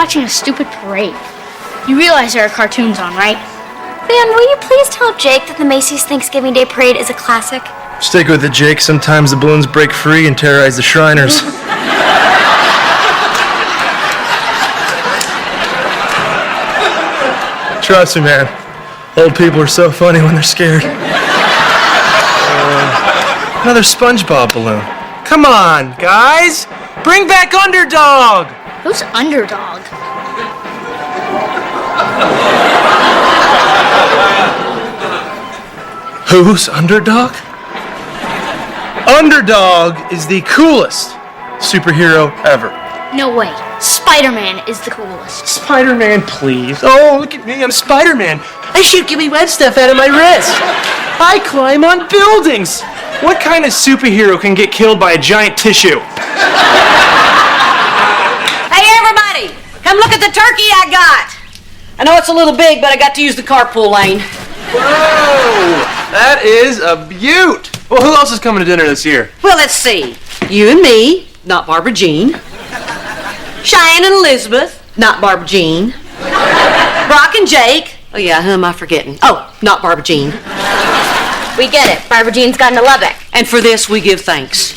watching a stupid parade. You realize there are cartoons on, right? Leon, will you please tell Jake that the Macy's Thanksgiving Day Parade is a classic? Stick with it, Jake. Sometimes the balloons break free and terrorize the Shriners. Trust me, man. Old people are so funny when they're scared. Another SpongeBob balloon. Come on, guys! Bring back Underdog! Who's Underdog? Who's Underdog? Underdog is the coolest superhero ever. No way. Spider-Man is the coolest. Spider-Man, please. Oh, look at me. I'm Spider-Man. I shoot Gibby Web stuff out of my wrist. I climb on buildings. What kind of superhero can get killed by a giant tissue? Hey, everybody! Come look at the turkey I got. I know it's a little big, but I got to use the carpool lane. Whoa! That is a beaut. Well, who else is coming to dinner this year? Well, let's see. You and me, not Barbara Jean. Cheyenne and Elizabeth, not Barbara Jean. Brock and Jake. Oh, yeah, who am I forgetting? Oh, not Barbara Jean. We get it. Barbara Jean's gotten to Lubbock. And for this, we give thanks.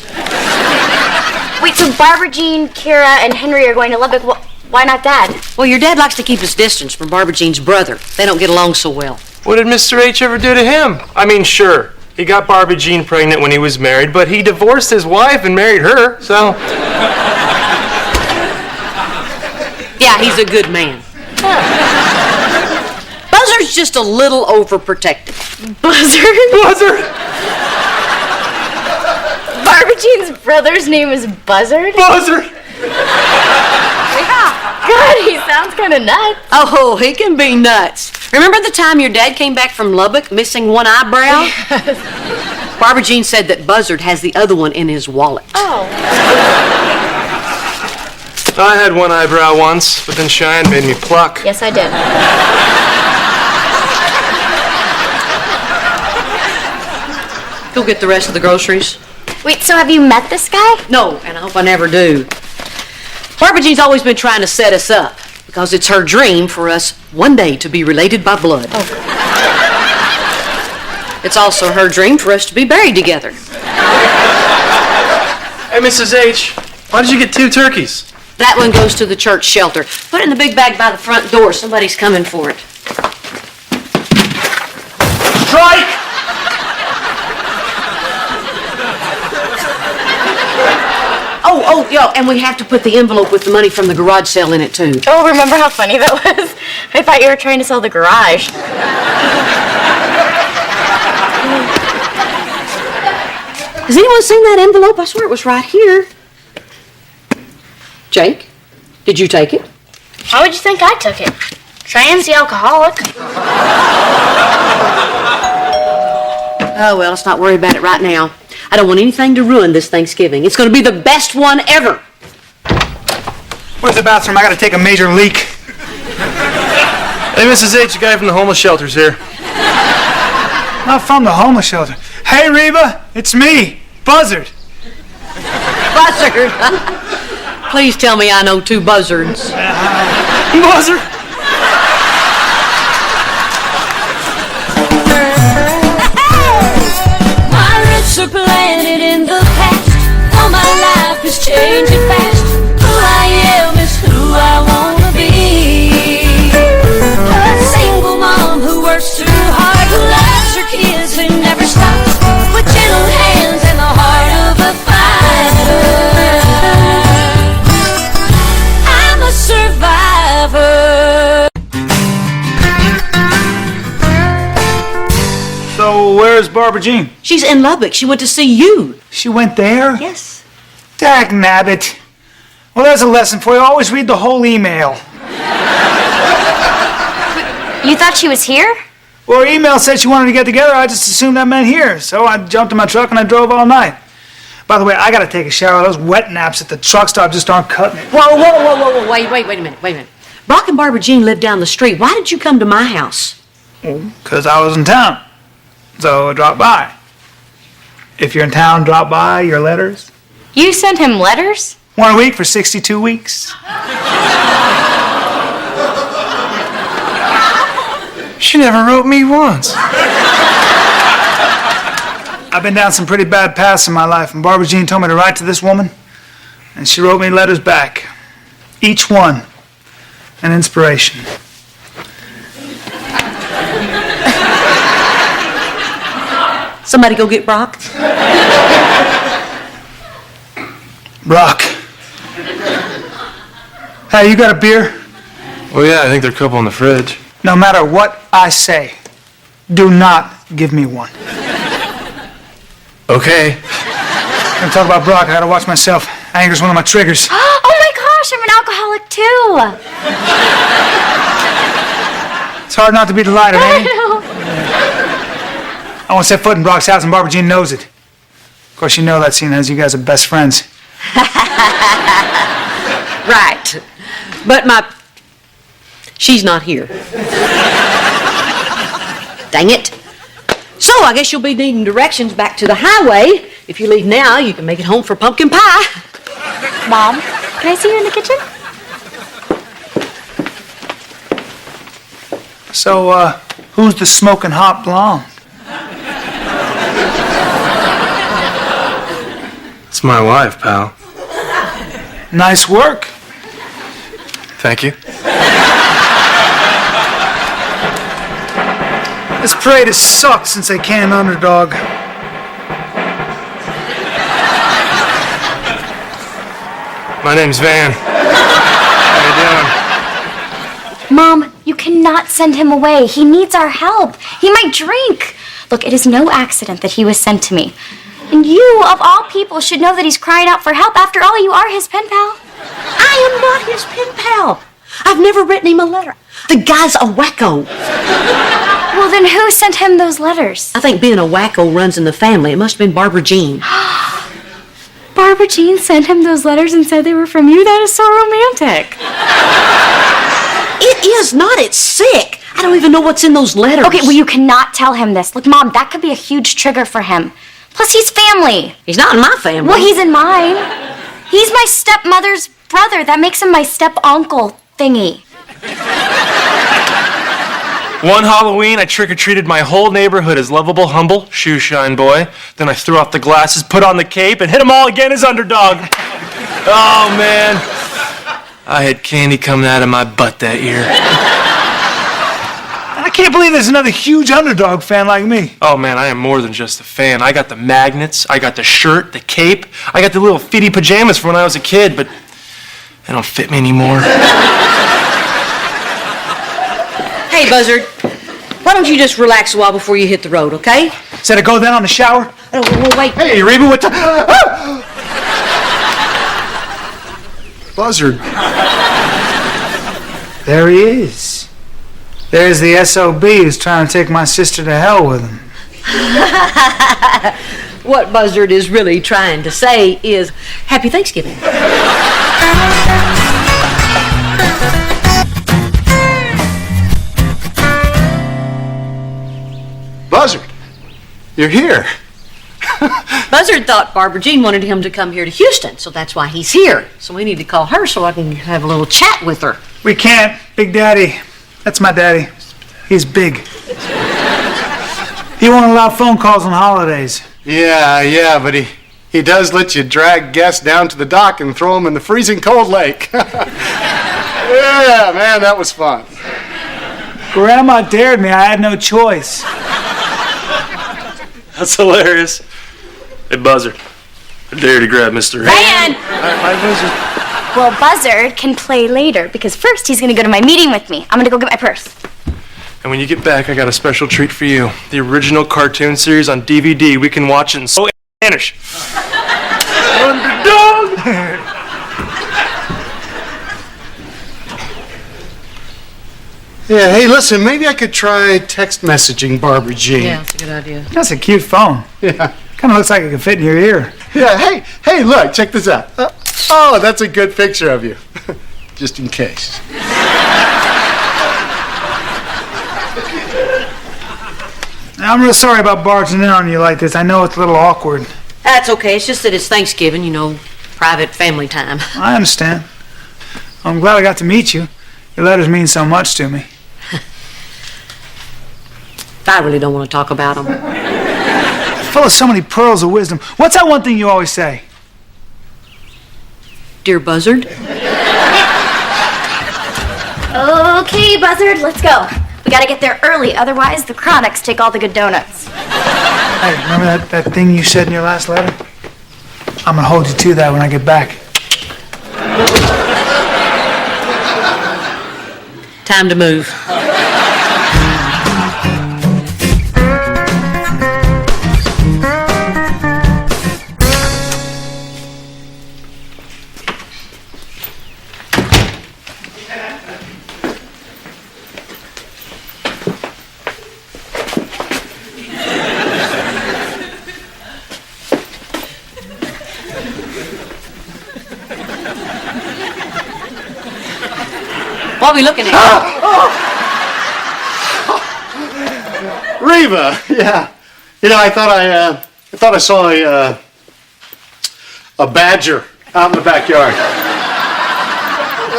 Wait, so Barbara Jean, Kira, and Henry are going to Lubbock. Why not Dad? Well, your dad likes to keep his distance from Barbara Jean's brother. They don't get along so well. What did Mr. H ever do to him? I mean, sure, he got Barbara Jean pregnant when he was married, but he divorced his wife and married her, so... Yeah, he's a good man. Buzzard's just a little overprotective. Buzzard? Barbara Jean's brother's name is Buzzard? Buzzard! God, he sounds kind of nuts. Oh, he can be nuts. Remember the time your dad came back from Lubbock missing one eyebrow? Yes. Barbara Jean said that Buzzard has the other one in his wallet. Oh. I had one eyebrow once, but then Cheyenne made me pluck. Yes, I did. Go get the rest of the groceries. Wait, so have you met this guy? No, and I hope I never do. Barbara Jean's always been trying to set us up because it's her dream for us one day to be related by blood. Oh. It's also her dream for us to be buried together. Hey, Mrs. H, why did you get 2 turkeys? That one goes to the church shelter. Put it in the big bag by the front door. Somebody's coming for it. Strike! Oh, yeah, and we have to put the envelope with the money from the garage sale in it, too. Oh, remember how funny that was? I thought you were trying to sell the garage. Has anyone seen that envelope? I swear it was right here. Jake, did you take it? How would you think I took it? Cheyenne's the alcoholic. Oh, well, let's not worry about it right now. I don't want anything to ruin this Thanksgiving. It's going to be the best one ever. Where's the bathroom? I got to take a major leak. Hey, Mrs. H, the guy from the homeless shelter's here. Not from the homeless shelter. Hey, Reba, it's me, Buzzard. Buzzard? Please tell me I know 2 buzzards. Buzzard! Are planted in the past. All my life is changing fast. Who I am is who I wanna be. A single mom who works too hard, who loves her kids and never stops, with gentle hands and the heart of a fighter. I'm a survivor. So, where's Barbara Jean? She's in Lubbock. She went to see you. She went there? Yes. Dag nabbit. Well, there's a lesson for you. Always read the whole email. You thought she was here? Well, her email said she wanted to get together. I just assumed that meant here. So I jumped in my truck and I drove all night. By the way, I got to take a shower. Those wet naps at the truck stop just aren't cutting it. Whoa. Wait a minute. Brock and Barbara Jean live down the street. Why did you come to my house? Because I was in town. So I dropped by. If you're in town, drop by. Your letters. You sent him letters? 1 a week for 62 weeks. She never wrote me once. I've been down some pretty bad paths in my life, and Barbara Jean told me to write to this woman, and she wrote me letters back. Each one an inspiration. Somebody go get Brock. Brock. Hey, you got a beer? Well, yeah, I think there are a couple in the fridge. No matter what I say, do not give me one. Okay. I'm talk about Brock. I gotta watch myself. Anger's one of my triggers. Oh my gosh, I'm an alcoholic too. It's hard not to be delighted, ain't it? I won't set foot in Brock's house, and Barbara Jean knows it. Of course, you know that scene as you guys are best friends. Right. But she's not here. Dang it. So I guess you'll be needing directions back to the highway. If you leave now, you can make it home for pumpkin pie. Mom, can I see you in the kitchen? So, who's the smoking hot blonde? It's my wife, pal. Nice work. Thank you. This parade has sucked since they canned Underdog. My name's Van. How you doing? Mom, you cannot send him away. He needs our help. He might drink. Look, it is no accident that he was sent to me. And you, of all people, should know that he's crying out for help. After all, you are his pen pal. I am not his pen pal. I've never written him a letter. The guy's a wacko. Well, then who sent him those letters? I think being a wacko runs in the family. It must have been Barbara Jean. Barbara Jean sent him those letters and said they were from you? That is so romantic. It is not. It's sick. I don't even know what's in those letters. Okay, well, you cannot tell him this. Look, Mom, that could be a huge trigger for him. Plus, he's family. He's not in my family. Well, he's in mine. He's my stepmother's brother. That makes him my step-uncle thingy. One Halloween, I trick-or-treated my whole neighborhood as lovable, humble shoe-shine boy. Then I threw off the glasses, put on the cape, and hit them all again as Underdog. Oh, man. I had candy coming out of my butt that year. I can't believe there's another huge Underdog fan like me. Oh, man, I am more than just a fan. I got the magnets, I got the shirt, the cape, I got the little fitty pajamas from when I was a kid, but they don't fit me anymore. Hey, Buzzard, why don't you just relax a while before you hit the road, okay? Said I go then on the shower? Oh, wait. Hey, Reba, what the... Buzzard. There he is. There's the SOB who's trying to take my sister to hell with him. What Buzzard is really trying to say is, Happy Thanksgiving. Buzzard, you're here. Buzzard thought Barbara Jean wanted him to come here to Houston, so that's why he's here. So we need to call her so I can have a little chat with her. We can't, Big Daddy. That's my daddy. He's big. He won't allow phone calls on holidays. Yeah, but he does let you drag guests down to the dock and throw them in the freezing cold lake. Yeah, man, that was fun. Grandma dared me. I had no choice. That's hilarious. Hey, Buzzard, I dare you to grab Mr. Van! Hi, Buzzard. Well, Buzzard can play later, because first he's going to go to my meeting with me. I'm going to go get my purse. And when you get back, I got a special treat for you. The original cartoon series on DVD. We can watch it in Spanish. Underdog! Yeah, hey, listen, maybe I could try text messaging Barbara Jean. Yeah, that's a good idea. That's a cute phone. Yeah. Kind of looks like it could fit in your ear. Yeah, hey, look, check this out. Oh, that's a good picture of you. Just in case. I'm real sorry about barging in on you like this. I know it's a little awkward. That's okay. It's just that it's Thanksgiving, private family time. I understand. I'm glad I got to meet you. Your letters mean so much to me. I really don't want to talk about them. Full of so many pearls of wisdom. What's that one thing you always say? Dear Buzzard. Okay, Buzzard, let's go. We gotta get there early, otherwise the Chronics take all the good donuts. Hey, remember that thing you said in your last letter? I'm gonna hold you to that when I get back. Time to move. What are we looking at? Reba, yeah. You know, I thought I saw a badger out in the backyard.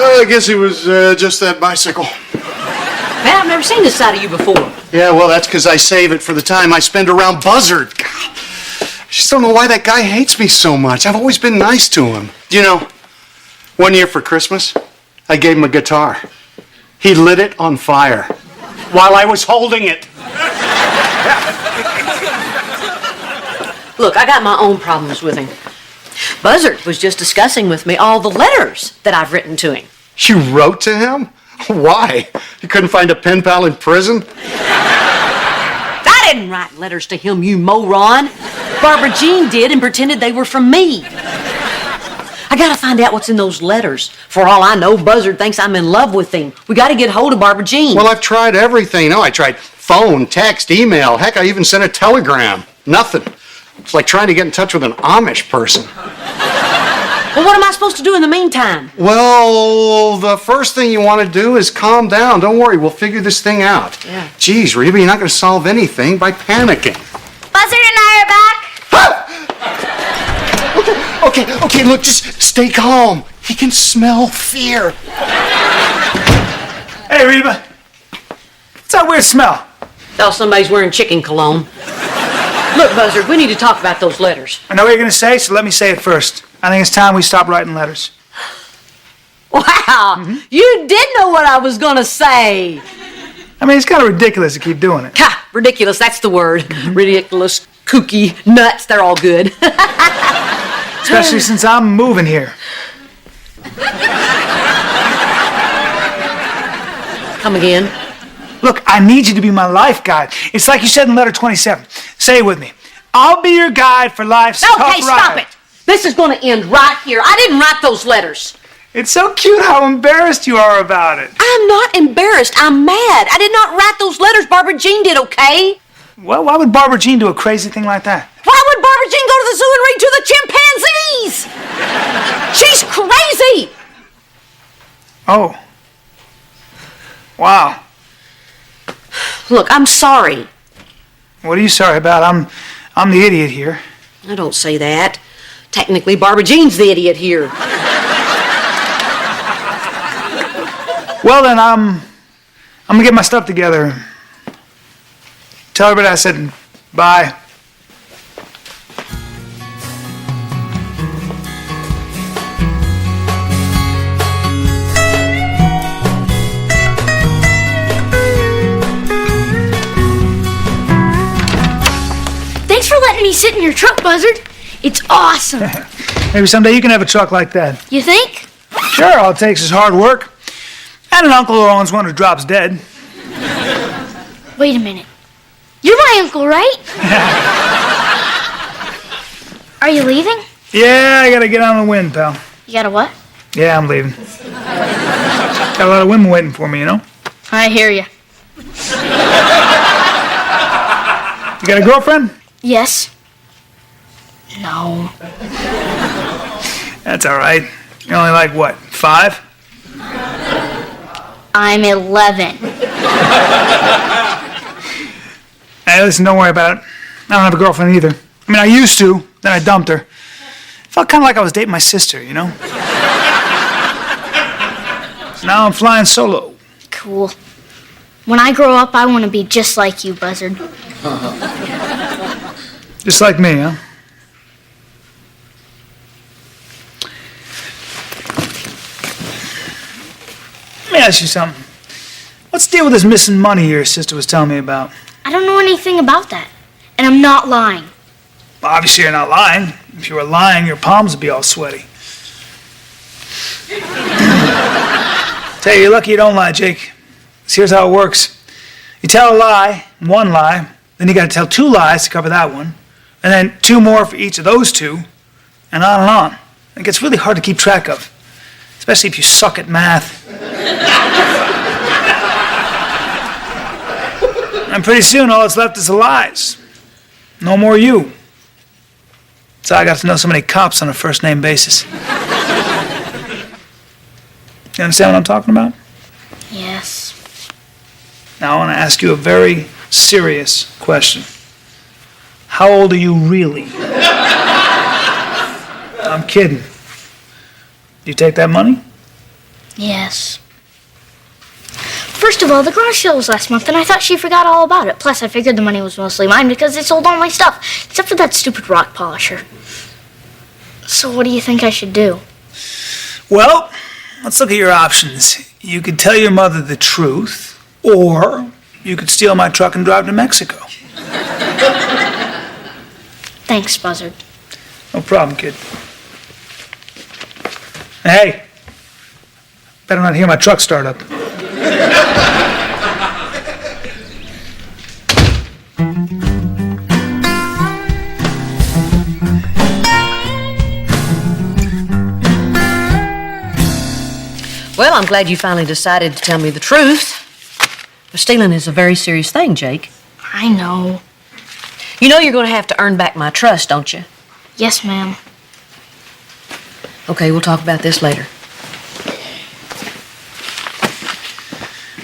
I guess he was just that bicycle. Man, I've never seen this side of you before. Yeah, well, that's because I save it for the time I spend around Buzzard. God, I just don't know why that guy hates me so much. I've always been nice to him. You know, one year for Christmas, I gave him a guitar. He lit it on fire while I was holding it. Look, I got my own problems with him. Buzzard was just discussing with me all the letters that I've written to him. You wrote to him? Why? You couldn't find a pen pal in prison? I didn't write letters to him, you moron. Barbara Jean did and pretended they were from me. I gotta find out what's in those letters. For all I know, Buzzard thinks I'm in love with him. We gotta get hold of Barbara Jean. Well, I've tried everything. No, I tried phone, text, email. Heck, I even sent a telegram. Nothing. It's like trying to get in touch with an Amish person. Well, what am I supposed to do in the meantime? Well, the first thing you want to do is calm down. Don't worry, we'll figure this thing out. Yeah. Geez, Reba, you're not going to solve anything by panicking. Buzzard and I are back. Okay, look, just stay calm. He can smell fear. Hey, Reba. What's that weird smell? Oh, somebody's wearing chicken cologne. Look, Buzzard, we need to talk about those letters. I know what you're going to say, so let me say it first. I think it's time we stop writing letters. Wow, you did know what I was gonna say. I mean, it's kind of ridiculous to keep doing it. Ha, ridiculous, that's the word. Ridiculous, kooky, nuts, they're all good. Especially since I'm moving here. Come again? Look, I need you to be my life guide. It's like you said in letter 27. Say it with me. I'll be your guide for life's tough ride. Okay, stop it. This is going to end right here. I didn't write those letters. It's so cute how embarrassed you are about it. I'm not embarrassed. I'm mad. I did not write those letters. Barbara Jean did, okay? Well, why would Barbara Jean do a crazy thing like that? Why would Barbara Jean go to the zoo and read to the chimpanzees? She's crazy. Oh. Wow. Look, I'm sorry. What are you sorry about? I'm the idiot here. I don't say that. Technically, Barbara Jean's the idiot here. Well, then, I'm gonna get my stuff together. Tell everybody I said bye. Thanks for letting me sit in your truck, Buzzard. It's awesome. Maybe someday you can have a truck like that. You think? Sure, all it takes is hard work. And an uncle who owns one who drops dead. Wait a minute. You're my uncle, right? Are you leaving? Yeah, I gotta get on the wind, pal. You got a what? Yeah, I'm leaving. Got a lot of women waiting for me, you know? I hear you. You got a girlfriend? Yes. No. That's all right. You're only like, what, 5? I'm 11. Hey, listen, don't worry about it. I don't have a girlfriend either. I mean, I used to, then I dumped her. Felt kind of like I was dating my sister, you know? So now I'm flying solo. Cool. When I grow up, I want to be just like you, Buzzard. Just like me, huh? Let me ask you something. What's the deal with this missing money your sister was telling me about? I don't know anything about that. And I'm not lying. Well, obviously you're not lying. If you were lying, your palms would be all sweaty. Tell you, you're lucky you don't lie, Jake. 'Cause here's how it works. You tell a lie, one lie, then you gotta tell 2 lies to cover that one, and then 2 more for each of those 2, and on and on. It gets really hard to keep track of, especially if you suck at math. And pretty soon all that's left is the lies. No more you. So I got to know so many cops on a first-name basis. You understand what I'm talking about? Yes. Now I want to ask you a very serious question. How old are you really? I'm kidding. Do you take that money? Yes. First of all, the garage sale was last month, and I thought she forgot all about it. Plus, I figured the money was mostly mine because they sold all my stuff, except for that stupid rock polisher. So what do you think I should do? Well, let's look at your options. You could tell your mother the truth, or you could steal my truck and drive to Mexico. Thanks, Buzzard. No problem, kid. Hey, better not hear my truck start up. Well, I'm glad you finally decided to tell me the truth. But stealing is a very serious thing, Jake. I know. You know you're going to have to earn back my trust, don't you? Yes, ma'am. Okay, we'll talk about this later.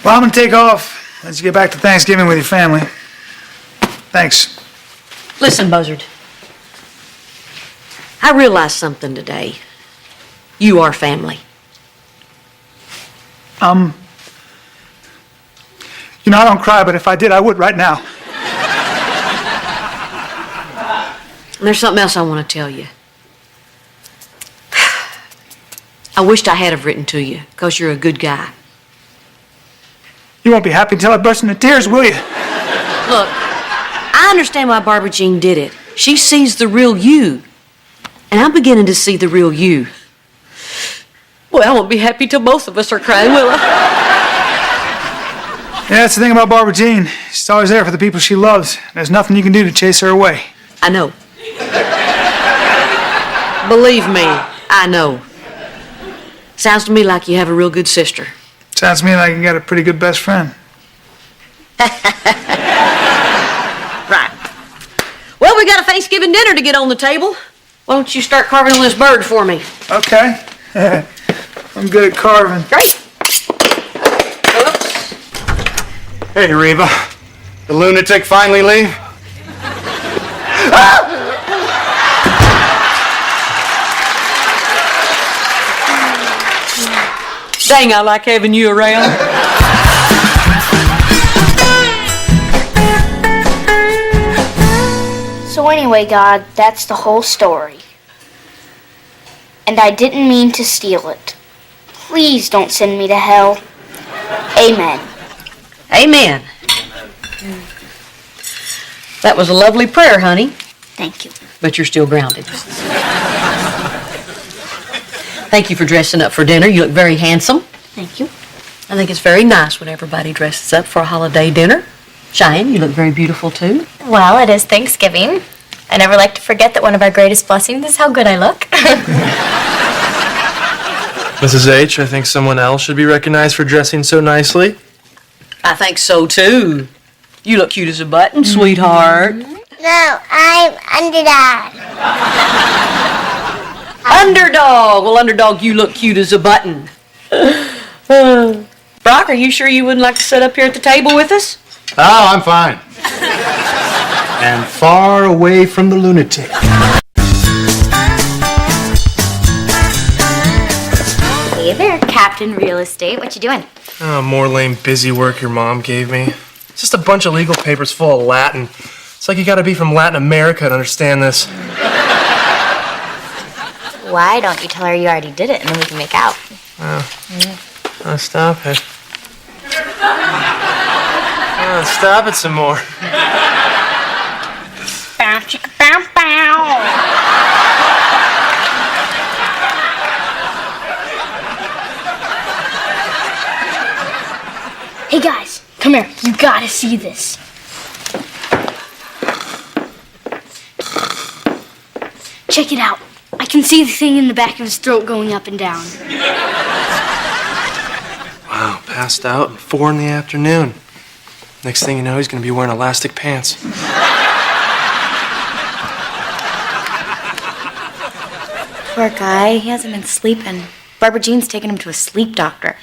Well, I'm gonna take off. Let you get back to Thanksgiving with your family. Thanks. Listen, Buzzard. I realized something today. You are family. You know, I don't cry, but if I did, I would right now. And there's something else I want to tell you. I wished I had have written to you, because you're a good guy. You won't be happy until I burst into tears, will you? Look, I understand why Barbara Jean did it. She sees the real you. And I'm beginning to see the real you. Boy, I won't be happy till both of us are crying, will I? Yeah, that's the thing about Barbara Jean. She's always there for the people she loves. There's nothing you can do to chase her away. I know. Believe me, I know. Sounds to me like you have a real good sister. Sounds to me like you got a pretty good best friend. Right. Well, we got a Thanksgiving dinner to get on the table. Why don't you start carving on this bird for me? Okay. I'm good at carving. Great. Oops. Hey, Reba. The lunatic finally leave? Dang, I like having you around. So anyway, God, that's the whole story. And I didn't mean to steal it. Please don't send me to hell. Amen. Amen. That was a lovely prayer, honey. Thank you. But you're still grounded. Thank you for dressing up for dinner. You look very handsome. Thank you. I think it's very nice when everybody dresses up for a holiday dinner. Cheyenne, you look very beautiful too. Well, it is Thanksgiving. I never like to forget that one of our greatest blessings is how good I look. Mrs. H, I think someone else should be recognized for dressing so nicely. I think so too. You look cute as a button, sweetheart. No, I'm underdog. Underdog. Well, underdog, you look cute as a button. Brock, are you sure you wouldn't like to sit up here at the table with us? Oh, I'm fine. And far away from the lunatic. Hey there, Captain Real Estate. What you doing? Oh, more lame busy work your mom gave me. It's just a bunch of legal papers full of Latin. It's like you gotta be from Latin America to understand this. Why don't you tell her you already did it and then we can make out? Stop it. Stop it some more. Bow, chicka, bow, bow. Hey guys, come here. You gotta see this. Check it out. I can see the thing in the back of his throat going up and down. Wow, passed out at 4 in the afternoon. Next thing you know, he's gonna be wearing elastic pants. Poor guy, he hasn't been sleeping. Barbara Jean's taken him to a sleep doctor.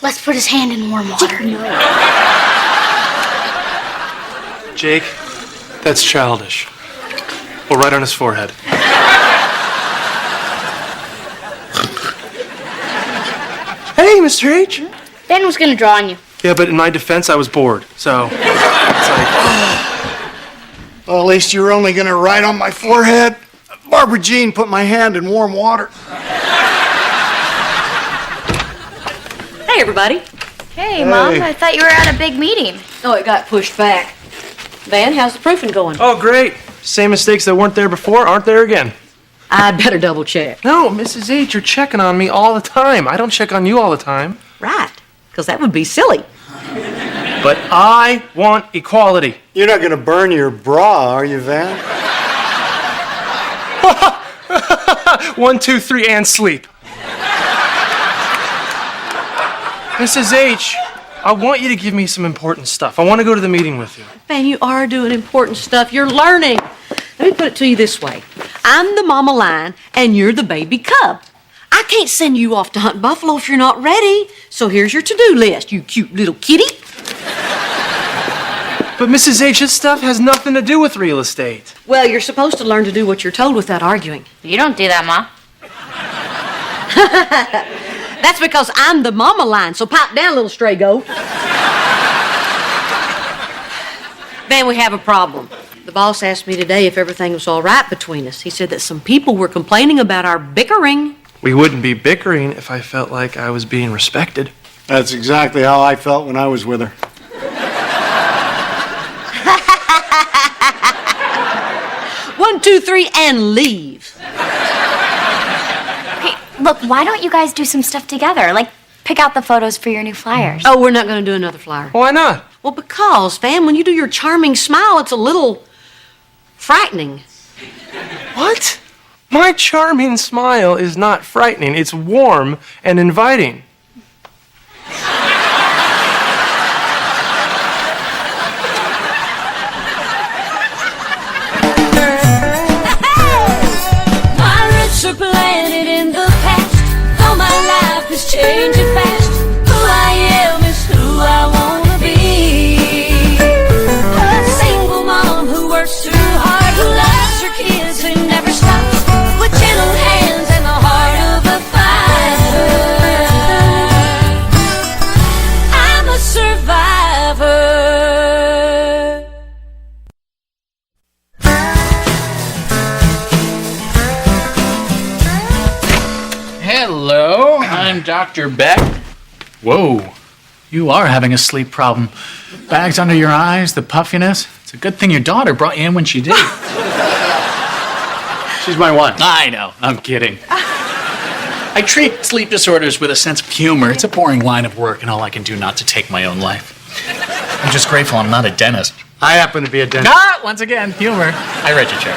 Let's put his hand in warm water. Jake, that's childish. Well, right on his forehead. Hey, Mr. H. Ben was gonna draw on you. Yeah, but in my defense, I was bored, so it's like... Well, at least you were only gonna write on my forehead. Barbara Jean put my hand in warm water. Hey, everybody. Hey, Mom, I thought you were at a big meeting. Oh, it got pushed back. Van, how's the proofing going? Oh, great. Same mistakes that weren't there before aren't there again. I'd better double check. No, Mrs. H, you're checking on me all the time. I don't check on you all the time. Right, because that would be silly. But I want equality. You're not gonna burn your bra, are you, Van? 1, 2, 3, and sleep. Mrs. H, I want you to give me some important stuff. I want to go to the meeting with you. Man, you are doing important stuff. You're learning. Let me put it to you this way. I'm the mama lion, and you're the baby cub. I can't send you off to hunt buffalo if you're not ready. So here's your to-do list, you cute little kitty. But Mrs. H, this stuff has nothing to do with real estate. Well, you're supposed to learn to do what you're told without arguing. You don't do that, Ma. That's because I'm the mama lion, so pipe down, little stray goat. Van, we have a problem. The boss asked me today if everything was all right between us. He said that some people were complaining about our bickering. We wouldn't be bickering if I felt like I was being respected. That's exactly how I felt when I was with her. 1, 2, 3, and leave. Okay, look, why don't you guys do some stuff together? Like, pick out the photos for your new flyers. Oh, we're not going to do another flyer. Why not? Well, because, Van, when you do your charming smile, it's a little frightening. What? My charming smile is not frightening. It's warm and inviting. My roots are planted in the past. Though my life is changing fast. Who I am is who I wanna be. A single mom who works too hard, who loves her kids and never stops, with gentle hands and the heart of a fighter. I'm a survivor. Hello, I'm Dr. Beck. Whoa, you are having a sleep problem. Bags under your eyes, the puffiness. It's a good thing your daughter brought you in when she did. She's my one. I know, I'm kidding. I treat sleep disorders with a sense of humor. It's a boring line of work and all I can do not to take my own life. I'm just grateful I'm not a dentist. I happen to be a dentist. Ah, once again, humor. I read your chair.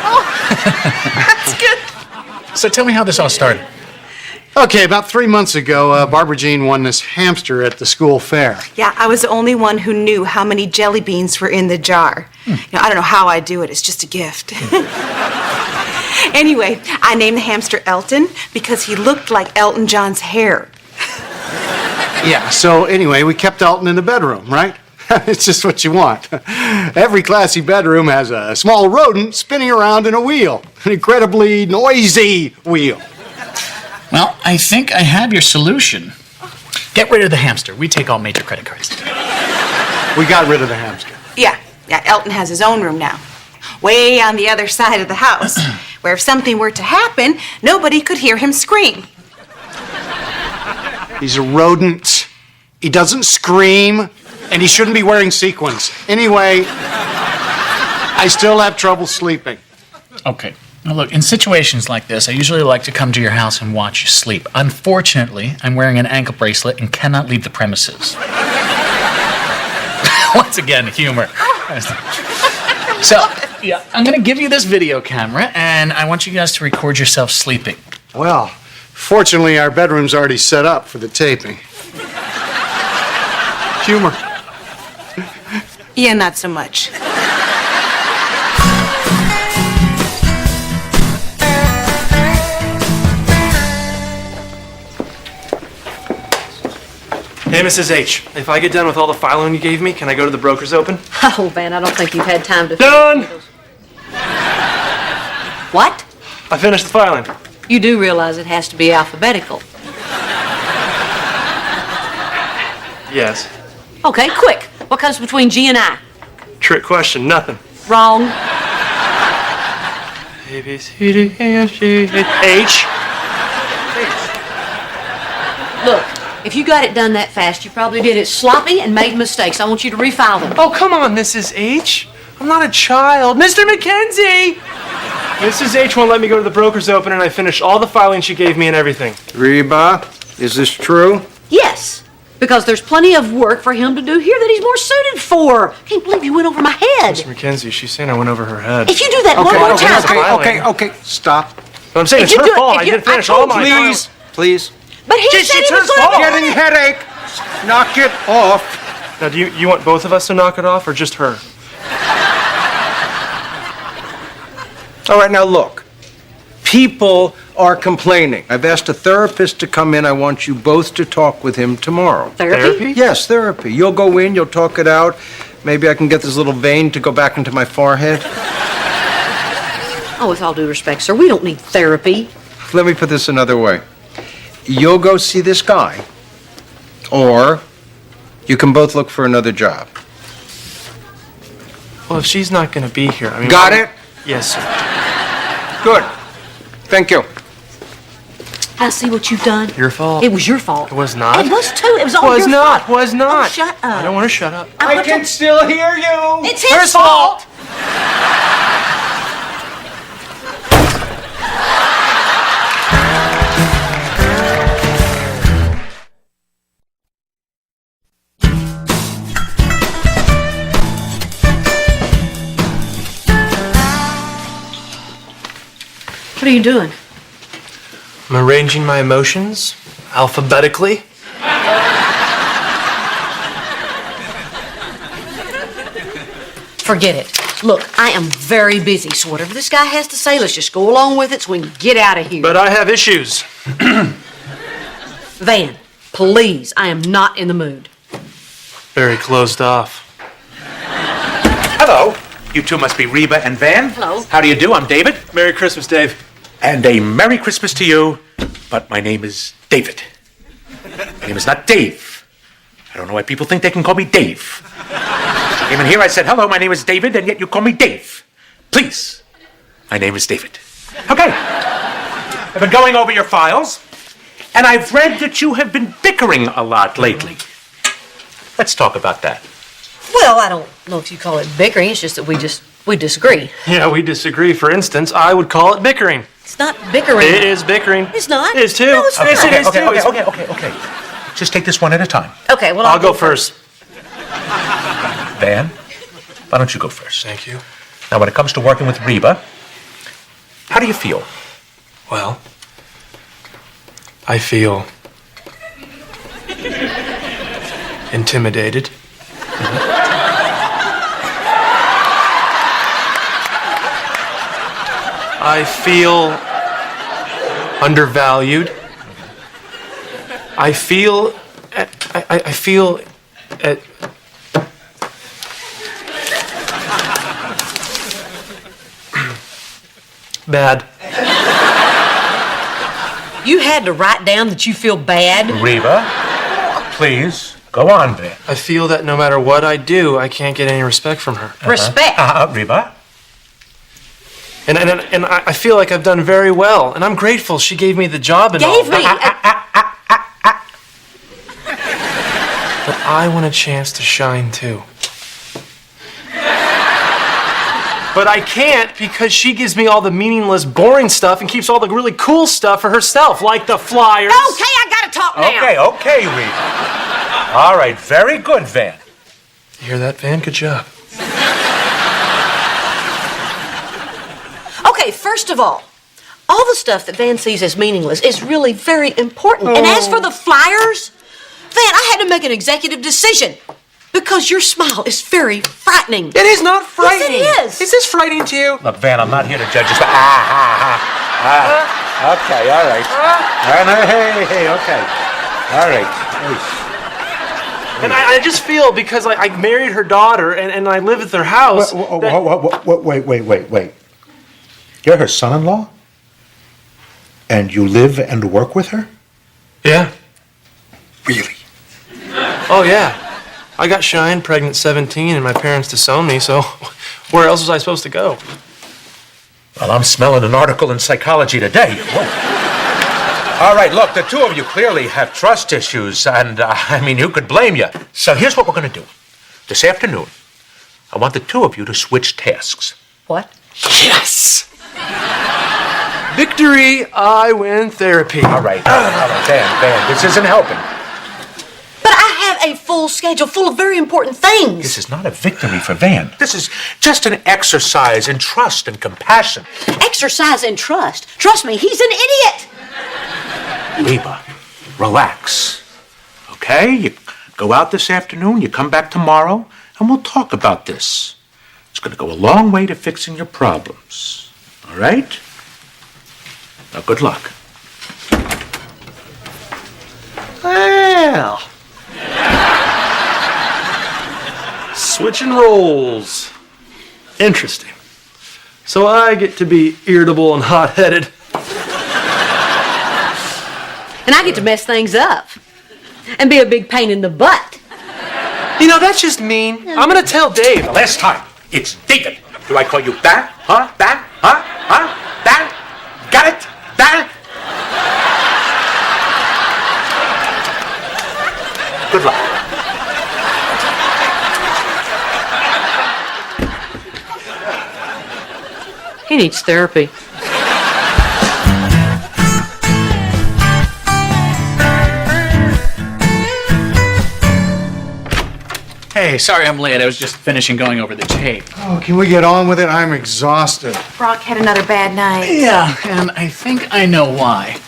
That's good. So tell me how this all started. Okay, about 3 months ago, Barbara Jean won this hamster at the school fair. Yeah, I was the only one who knew how many jelly beans were in the jar. You know, I don't know how I do it. It's just a gift. Anyway, I named the hamster Elton because he looked like Elton John's hair. Yeah, so anyway, we kept Elton in the bedroom, right? It's just what you want. Every classy bedroom has a small rodent spinning around in a wheel, an incredibly noisy wheel. Well, I think I have your solution. Get rid of the hamster. We take all major credit cards. We got rid of the hamster. Yeah, Elton has his own room now. Way on the other side of the house, where if something were to happen, nobody could hear him scream. He's a rodent. He doesn't scream, and he shouldn't be wearing sequins. Anyway, I still have trouble sleeping. Okay. Now look, in situations like this, I usually like to come to your house and watch you sleep. Unfortunately, I'm wearing an ankle bracelet and cannot leave the premises. Once again, humor. So, yeah, I'm going to give you this video camera, and I want you guys to record yourself sleeping. Well, fortunately, our bedroom's already set up for the taping. Humor. Yeah, not so much. Hey, Mrs. H, if I get done with all the filing you gave me, can I go to the broker's open? Oh, Van, I don't think you've had time to... Done! What? I finished the filing. You do realize it has to be alphabetical. Yes. Okay, quick. What comes between G and I? Trick question, nothing. Wrong. A, B, C, D, E, F, G, H. Look, if you got it done that fast, you probably did it sloppy and made mistakes. I want you to refile them. Oh, come on, Mrs. H. I'm not a child. Mr. McKenzie! Mrs. H won't let me go to the broker's open, and I finished all the filing she gave me and everything. Reba, is this true? Yes, because there's plenty of work for him to do here that he's more suited for. Can't believe you went over my head. Mr. McKenzie, she's saying I went over her head. If you do that one more time... Okay, stop. But I'm saying If it's you her do it- fault. if I you- didn't finish I all told my you- files. Please. But he said he was fault. going to... Getting headache. Knock it off. Now, do you want both of us to knock it off, or just her? All right, now look. People are complaining. I've asked a therapist to come in. I want you both to talk with him tomorrow. Therapy? Yes, therapy. You'll go in, you'll talk it out. Maybe I can get this little vein to go back into my forehead. Oh, with all due respect, sir, we don't need therapy. Let me put this another way. You'll go see this guy, or you can both look for another job. Well, if she's not going to be here, I mean... Got it? Yes, sir. Good. Thank you. I see what you've done. Your fault. It was your fault. It was not. It was too. It was all Was your not. fault. Was not. Oh, shut up. I don't want to shut up. I can still hear you. It's his fault. What are you doing? I'm arranging my emotions alphabetically. Forget it. Look, I am very busy, so whatever this guy has to say, let's just go along with it so we can get out of here. But I have issues. Van, please, I am not in the mood. Very closed off. Hello. You two must be Reba and Van. Hello. How do you do? I'm David. Merry Christmas, Dave. And a Merry Christmas to you. But my name is David. My name is not Dave. I don't know why people think they can call me Dave. I came in here, I said, hello, my name is David, and yet you call me Dave. Please. My name is David. Okay. I've been going over your files, and I've read that you have been bickering a lot lately. Let's talk about that. Well, I don't know if you call it bickering, it's just that we disagree. Yeah, we disagree. For instance, I would call it bickering. It's not bickering. It is bickering. It's not. It is too. No, it's not. Yes, it is too. Okay. Just take this one at a time. Okay, well, I'll go first. Van, why don't you go first? Thank you. Now, when it comes to working with Reba, how do you feel? Well, I feel intimidated. I feel undervalued. I feel bad. You had to write down that you feel bad? Reba, please. Go on, Van. I feel that no matter what I do, I can't get any respect from her. Respect. Reba? And I feel like I've done very well, and I'm grateful she gave me the job and all. Gave me. But I want a chance to shine too. But I can't because she gives me all the meaningless, boring stuff and keeps all the really cool stuff for herself, like the flyers. Okay, I gotta talk now. Okay, Reba. All right, very good, Van. You hear that, Van? Good job. Okay, first of all the stuff that Van sees as meaningless is really very important. And as for the flyers, Van, I had to make an executive decision because your smile is very frightening. It is not frightening. Yes, it is. Is this frightening to you? Look, Van, I'm not here to judge you. Okay, all right. Hey, okay. All right. And I just feel because I married her daughter and I live at their house. Wait. You're her son-in-law? And you live and work with her? Yeah. Really? Oh, yeah. I got Shine pregnant 17 and my parents disowned me, so where else was I supposed to go? Well, I'm smelling an article in Psychology Today. Whoa. All right, look, the two of you clearly have trust issues, and, who could blame you? So here's what we're going to do. This afternoon, I want the two of you to switch tasks. What? Yes! Victory, I win therapy. All right, Van, this isn't helping. But I have a full schedule full of very important things. This is not a victory for Van. This is just an exercise in trust and compassion. Exercise in trust. Trust me, he's an idiot. Reba, relax. Okay? You go out this afternoon, you come back tomorrow, and we'll talk about this. It's going to go a long way to fixing your problems. All right? Now, good luck. Well. Switching roles. Interesting. So I get to be irritable and hot-headed. And I get to mess things up and be a big pain in the butt. You know, that's just mean. I'm gonna tell Dave. Last time, it's David. Do I call you that? Huh? That? Huh? Huh? That? Got it? That? Good luck. He needs therapy. Hey, sorry I'm late. I was just finishing going over the tape. Oh, can we get on with it? I'm exhausted. Brock had another bad night. Yeah, and I think I know why.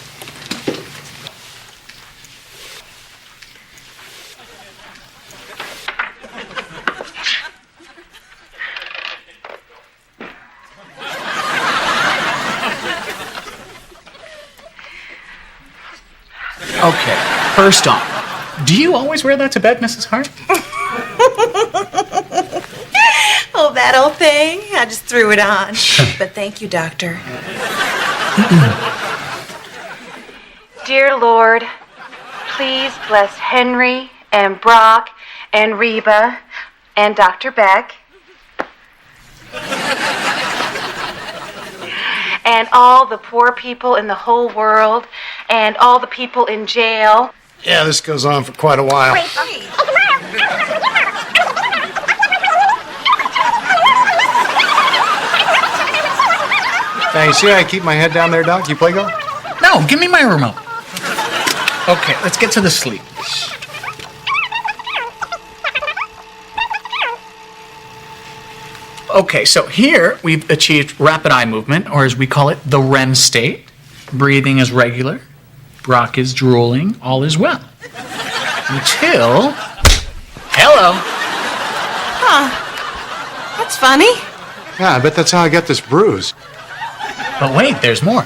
Okay, first off, do you always wear that to bed, Mrs. Hart? Oh, that old thing. I just threw it on. But thank you, Doctor. Dear Lord, please bless Henry and Brock and Reba and Dr. Beck and all the poor people in the whole world and all the people in jail. Yeah, this goes on for quite a while. Now, you see how I keep my head down there, Doc? You play golf? No, give me my remote. Okay, let's get to the sleep. Okay, so here we've achieved rapid eye movement, or as we call it, the REM state. Breathing is regular. Brock is drooling. All is well. Until... Hello. Huh. That's funny. Yeah, I bet that's how I got this bruise. But wait, there's more.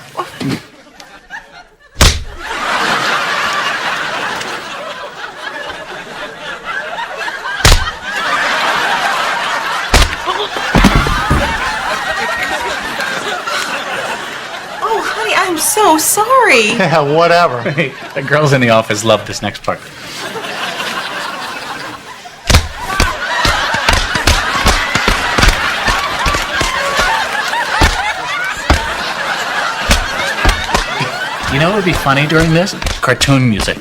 Oh, honey, I'm so sorry. Yeah, whatever. Hey, the girls in the office love this next part. You know what would be funny during this? Cartoon music.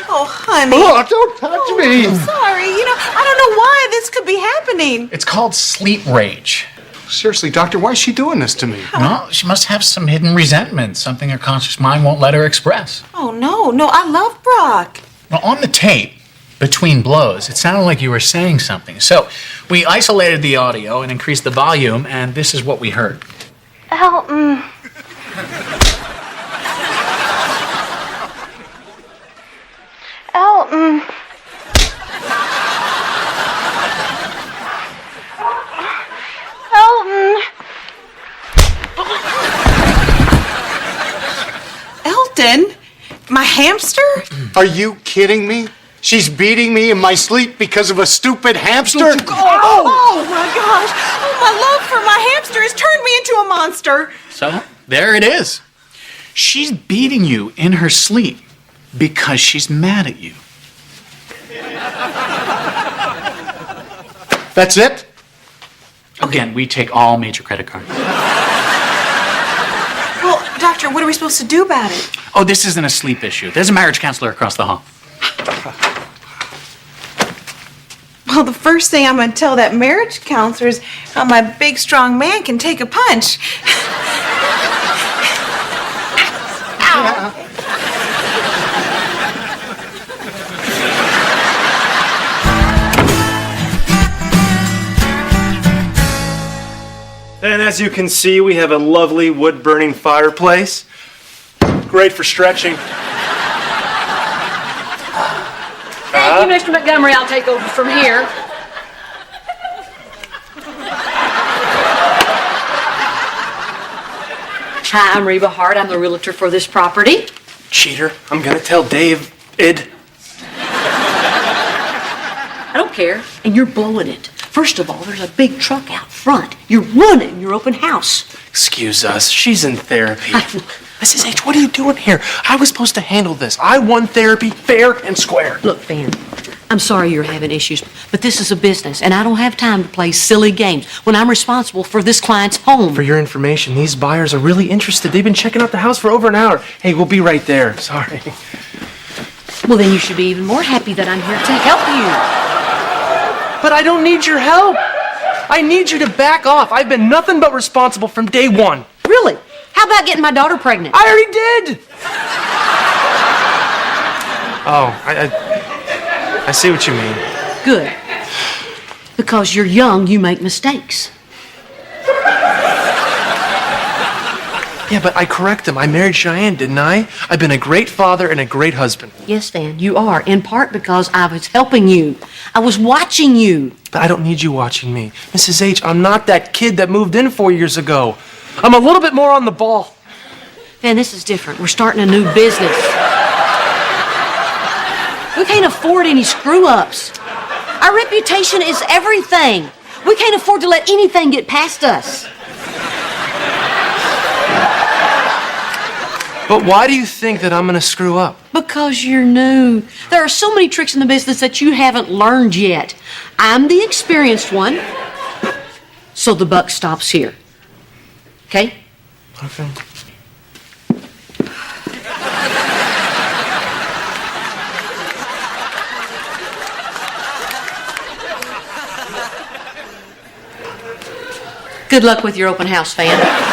Oh, honey. Oh, don't touch me. I'm sorry. I don't know why this could be happening. It's called sleep rage. Seriously, doctor, why is she doing this to me? Well, she must have some hidden resentment, something her conscious mind won't let her express. Oh, no, I love Brock. Well, on the tape, between blows, it sounded like you were saying something. So we isolated the audio and increased the volume, and this is what we heard. Elton. Elton. Elton. Elton? My hamster? Are you kidding me? She's beating me in my sleep because of a stupid hamster? Oh my gosh. Oh, my love for my hamster has turned me into a monster. So there it is. She's beating you in her sleep because she's mad at you. That's it? Again, we take all major credit cards. Well, doctor, what are we supposed to do about it? Oh, this isn't a sleep issue. There's a marriage counselor across the hall. Well, the first thing I'm going to tell that marriage counselor is how my big, strong man can take a punch. Ow. And as you can see, we have a lovely wood-burning fireplace. Great for stretching. Thank you, Mr. Montgomery. I'll take over from here. Hi, I'm Reba Hart. I'm the realtor for this property. Cheater, I'm gonna tell Dave. I don't care, and you're blowing it. First of all, there's a big truck out front. You're running your open house. Excuse us, she's in therapy. Mrs. H, what are you doing here? I was supposed to handle this. I won therapy fair and square. Look, Van, I'm sorry you're having issues, but this is a business, and I don't have time to play silly games when I'm responsible for this client's home. For your information, these buyers are really interested. They've been checking out the house for over an hour. Hey, we'll be right there. Sorry. Well, then you should be even more happy that I'm here to help you. But I don't need your help. I need you to back off. I've been nothing but responsible from day one. Really? How about getting my daughter pregnant? I already did. Oh, I see what you mean. Good. Because you're young, you make mistakes. Yeah, but I correct them. I married Cheyenne, didn't I? I've been a great father and a great husband. Yes, Van, you are, in part because I was helping you. I was watching you. But I don't need you watching me. Mrs. H, I'm not that kid that moved in 4 years ago. I'm a little bit more on the ball. Van, this is different. We're starting a new business. We can't afford any screw-ups. Our reputation is everything. We can't afford to let anything get past us. But why do you think that I'm gonna screw up? Because you're new. There are so many tricks in the business that you haven't learned yet. I'm the experienced one, so the buck stops here. Okay? Okay. Good luck with your open house, Fan.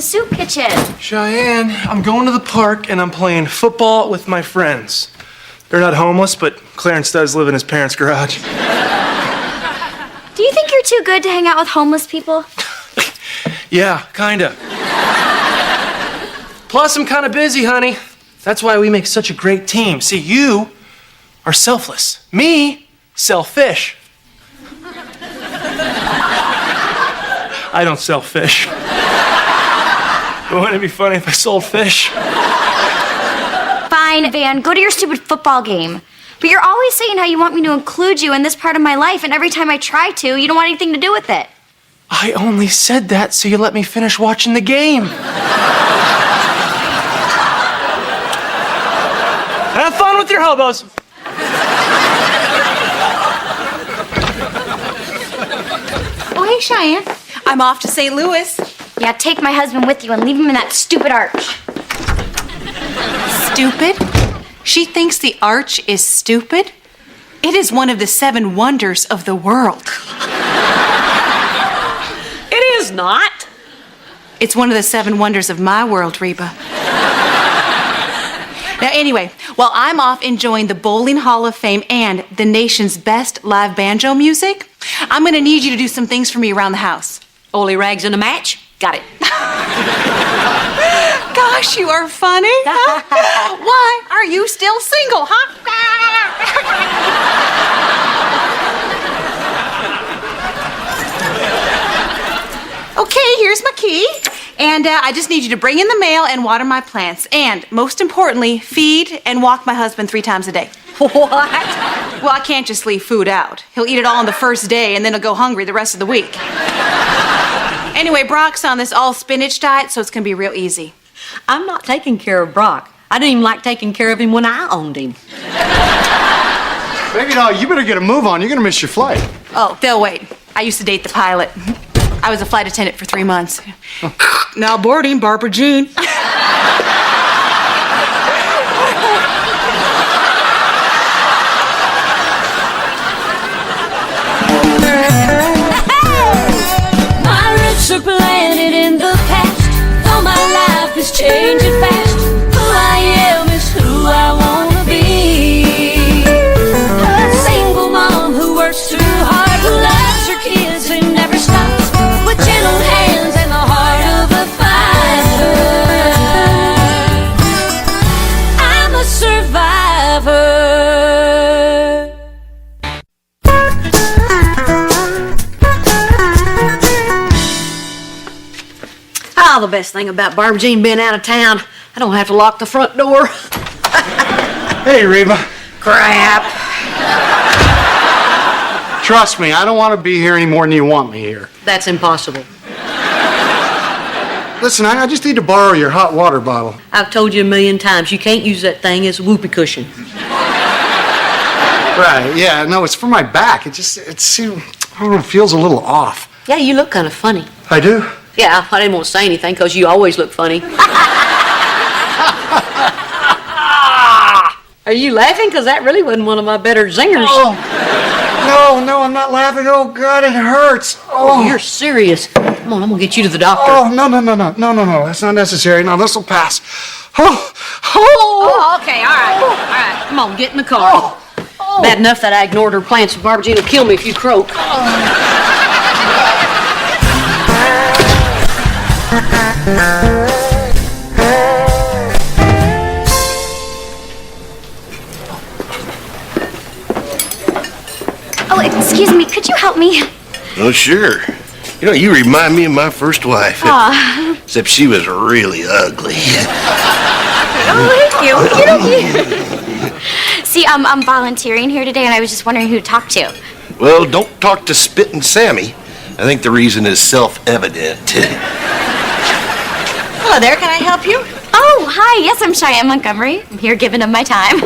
soup kitchen. Cheyenne, I'm going to the park and I'm playing football with my friends. They're not homeless, but Clarence does live in his parents' garage. Do you think you're too good to hang out with homeless people? Yeah, kinda. Plus, I'm kinda busy, honey. That's why we make such a great team. See, you are selfless. Me, selfish. I don't sell fish. But wouldn't it be funny if I sold fish? Fine, Van, go to your stupid football game. But you're always saying how you want me to include you in this part of my life, and every time I try to, you don't want anything to do with it. I only said that so you let me finish watching the game. Have fun with your hobos. Oh, hey, Cheyenne. I'm off to St. Louis. Yeah, take my husband with you and leave him in that stupid arch. Stupid? She thinks the arch is stupid? It is one of the 7 wonders of the world. It is not. It's one of the 7 wonders of my world, Reba. Now, anyway, while I'm off enjoying the Bowling Hall of Fame and the nation's best live banjo music, I'm gonna need you to do some things for me around the house. Only rags in a match? Got it. Gosh, you are funny. Why are you still single, huh? Okay, here's my key. And I just need you to bring in the mail and water my plants. And most importantly, feed and walk my husband 3 times a day. What? Well, I can't just leave food out. He'll eat it all on the first day and then he'll go hungry the rest of the week. Anyway, Brock's on this all spinach diet, so it's gonna be real easy. I'm not taking care of Brock. I didn't even like taking care of him when I owned him. Baby doll, you better get a move on. You're gonna miss your flight. Oh, they'll wait. I used to date the pilot. I was a flight attendant for 3 months. Now boarding, Barbara Jean. My roots are planted in the past, though my life is changing fast. Who I am is who I wanna be. A single mom who works too hard, who loves her kids and never stops, with gentle hands and the heart of a fighter. I'm a survivor. Oh, the best thing about Barbara Jean being out of town, I don't have to lock the front door. Hey, Reba. Crap. Trust me, I don't want to be here any more than you want me here. That's impossible. Listen, I just need to borrow your hot water bottle. I've told you a million times, you can't use that thing as a whoopee cushion. Right, yeah, no, it's for my back. It I don't know, it feels a little off. Yeah, you look kind of funny. I do? Yeah, I didn't want to say anything because you always look funny. Are you laughing? Because that really wasn't one of my better zingers. Oh, no, I'm not laughing. Oh, God, it hurts. Oh, you're serious. Come on, I'm going to get you to the doctor. Oh, no, that's not necessary. No, this will pass. Oh, okay, all right. Come on, get in the car. Bad enough that I ignored her plants, and Barbara Jean will kill me if you croak. Oh, excuse me, could you help me? Oh, sure. You know, you remind me of my first wife. Aw. Except she was really ugly. Oh, thank you. See, I'm volunteering here today, and I was just wondering who to talk to. Well, don't talk to Spittin' Sammy. I think the reason is self-evident. Hello there, can I help you? Oh, hi. Yes, I'm Cheyenne Montgomery. I'm here giving him my time.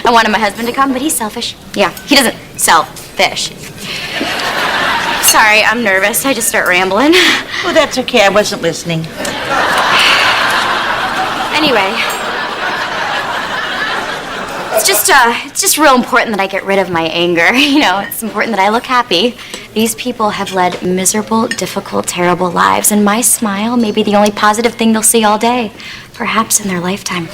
I wanted my husband to come, but he's selfish. Yeah, he doesn't sell fish. Sorry, I'm nervous. I just start rambling. Well, that's okay. I wasn't listening. Anyway, it's just real important that I get rid of my anger. You know, it's important that I look happy. These people have led miserable, difficult, terrible lives, and my smile may be the only positive thing they'll see all day, perhaps in their lifetime.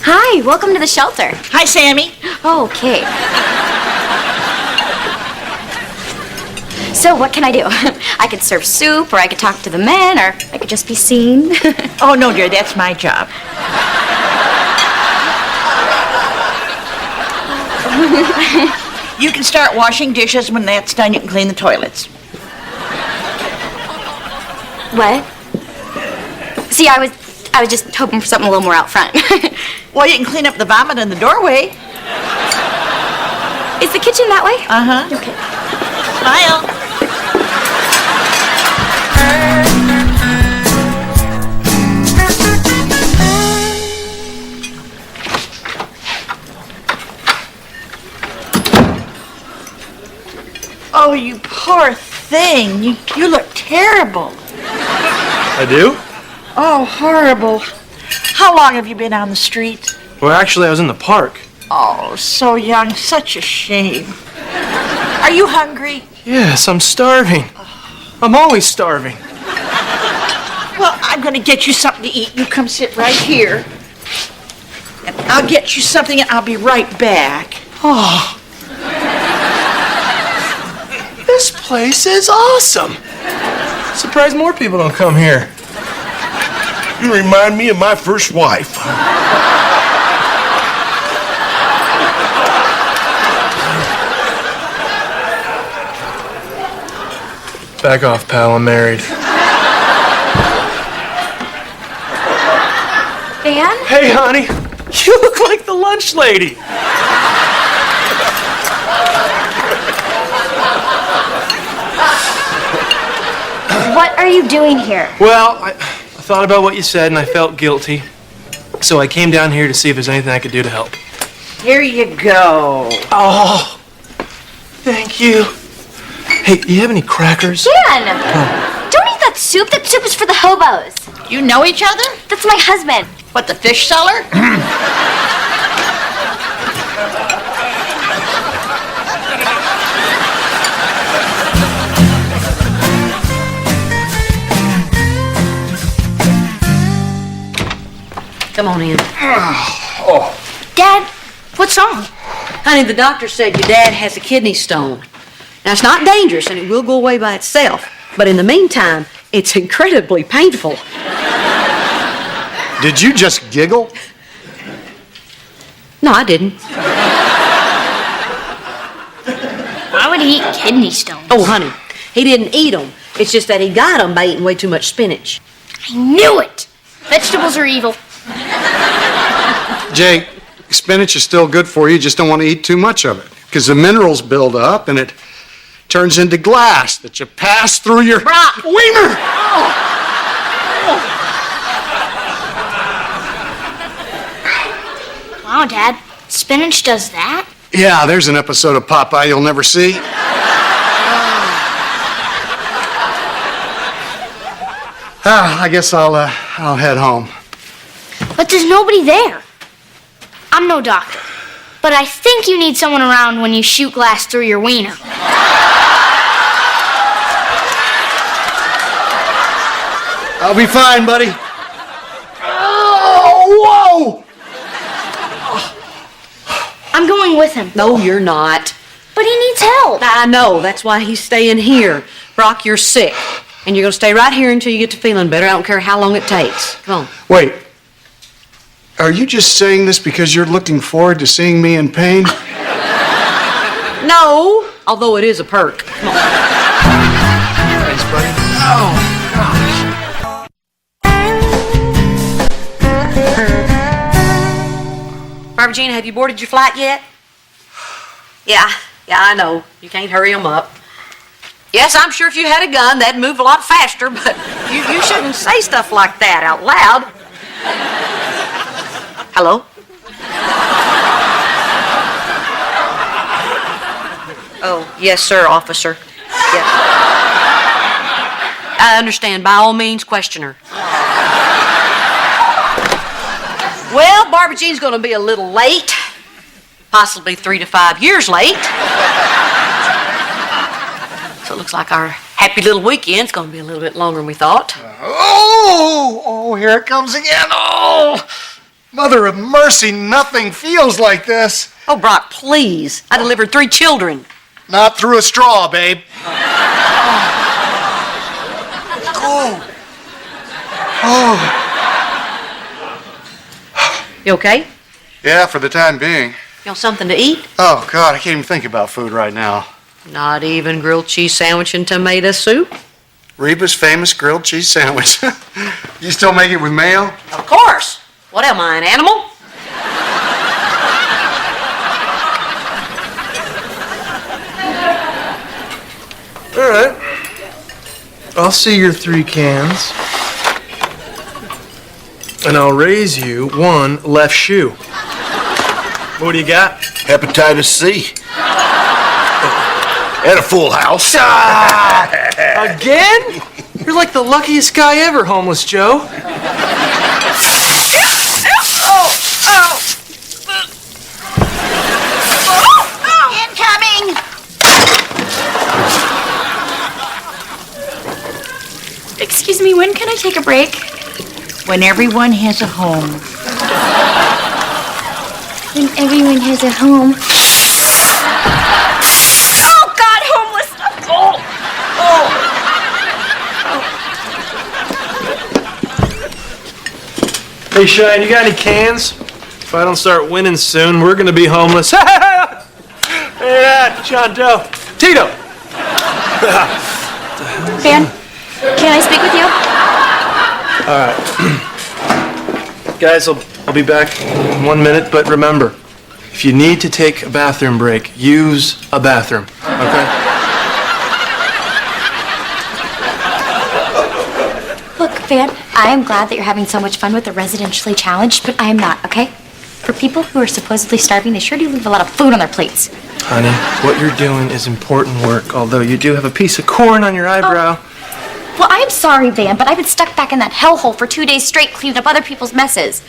Hi, welcome to the shelter. Hi, Sammy. Oh, Kate. So, what can I do? I could serve soup, or I could talk to the men, or I could just be seen. Oh, no, dear, that's my job. You can start washing dishes. When that's done, you can clean the toilets. What? See, I was just hoping for something a little more out front. Well, you can clean up the vomit in the doorway. Is the kitchen that way? Uh-huh. Okay. Smile. Oh, you poor thing. You look terrible. I do? Oh, horrible. How long have you been on the street? Well, actually, I was in the park. Oh, so young. Such a shame. Are you hungry? Yes, I'm starving. I'm always starving. Well, I'm going to get you something to eat. You come sit right here. And I'll get you something and I'll be right back. Oh. This place is awesome. Surprised more people don't come here. You remind me of my first wife. Back off, pal. I'm married. Dan? Hey, honey. You look like the lunch lady. What are you doing here? Well, I thought about what you said and I felt guilty. So I came down here to see if there's anything I could do to help. Here you go. Oh, thank you. Hey, do you have any crackers? Dan! Don't eat that soup. That soup is for the hobos. You know each other? That's my husband. What, the fish seller? Come on in. Dad, what's wrong? Honey, the doctor said your dad has a kidney stone. Now, it's not dangerous and it will go away by itself. But in the meantime, it's incredibly painful. Did you just giggle? No, I didn't. Why would he eat kidney stones? Oh, honey, he didn't eat them. It's just that he got them by eating way too much spinach. I knew it! Vegetables are evil. Jake, spinach is still good for you. You just don't want to eat too much of it. Because the minerals build up and it turns into glass that you pass through your Brock. wiener. Wow, Dad. Spinach does that? Yeah, there's an episode of Popeye you'll never see. I guess I'll head home. But there's nobody there. I'm no doctor. But I think you need someone around when you shoot glass through your wiener. I'll be fine, buddy. Oh, whoa! I'm going with him. No, you're not. But he needs help. I know. That's why he's staying here. Brock, you're sick. And you're going to stay right here until you get to feeling better. I don't care how long it takes. Come on. Wait. Are you just saying this because you're looking forward to seeing me in pain? No, although it is a perk. Come on. Thanks, buddy. Oh, Barbara Jean, have you boarded your flight yet? Yeah, I know. You can't hurry them up. Yes, I'm sure if you had a gun, that'd move a lot faster, but you shouldn't say stuff like that out loud. Hello? Oh, yes, sir, officer. Yeah. I understand. By all means, question her. Well, Barbara Jean's going to be a little late. possibly 3 to 5 years late. So it looks like our happy little weekend's going to be a little bit longer than we thought. Oh, here it comes again. Oh, mother of mercy, nothing feels like this. Oh, Brock, please. I delivered 3 children. Not through a straw, babe. Oh. You okay? Yeah, for the time being. You want something to eat? Oh, God, I can't even think about food right now. Not even grilled cheese sandwich and tomato soup? Reba's famous grilled cheese sandwich. You still make it with mayo? Of course. What am I, an animal? All right. I'll see your 3 cans. And I'll raise you 1 left shoe. What do you got? Hepatitis C. And a full house. Again? You're like the luckiest guy ever, Homeless Joe. Incoming! Excuse me, when can I take a break? When everyone has a home. When everyone has a home. Oh, God, homeless! Hey, Shine, you got any cans? If I don't start winning soon, we're gonna be homeless. Hey, John Doe. Tito! Van, can I speak with you? All right. Guys, I'll be back in 1 minute, but remember, if you need to take a bathroom break, use a bathroom, okay? Look, Van, I am glad that you're having so much fun with the residentially challenged, but I am not, okay? For people who are supposedly starving, they sure do leave a lot of food on their plates. Honey, what you're doing is important work, although you do have a piece of corn on your eyebrow. Well, I'm sorry, Van, but I've been stuck back in that hellhole for 2 days straight cleaning up other people's messes.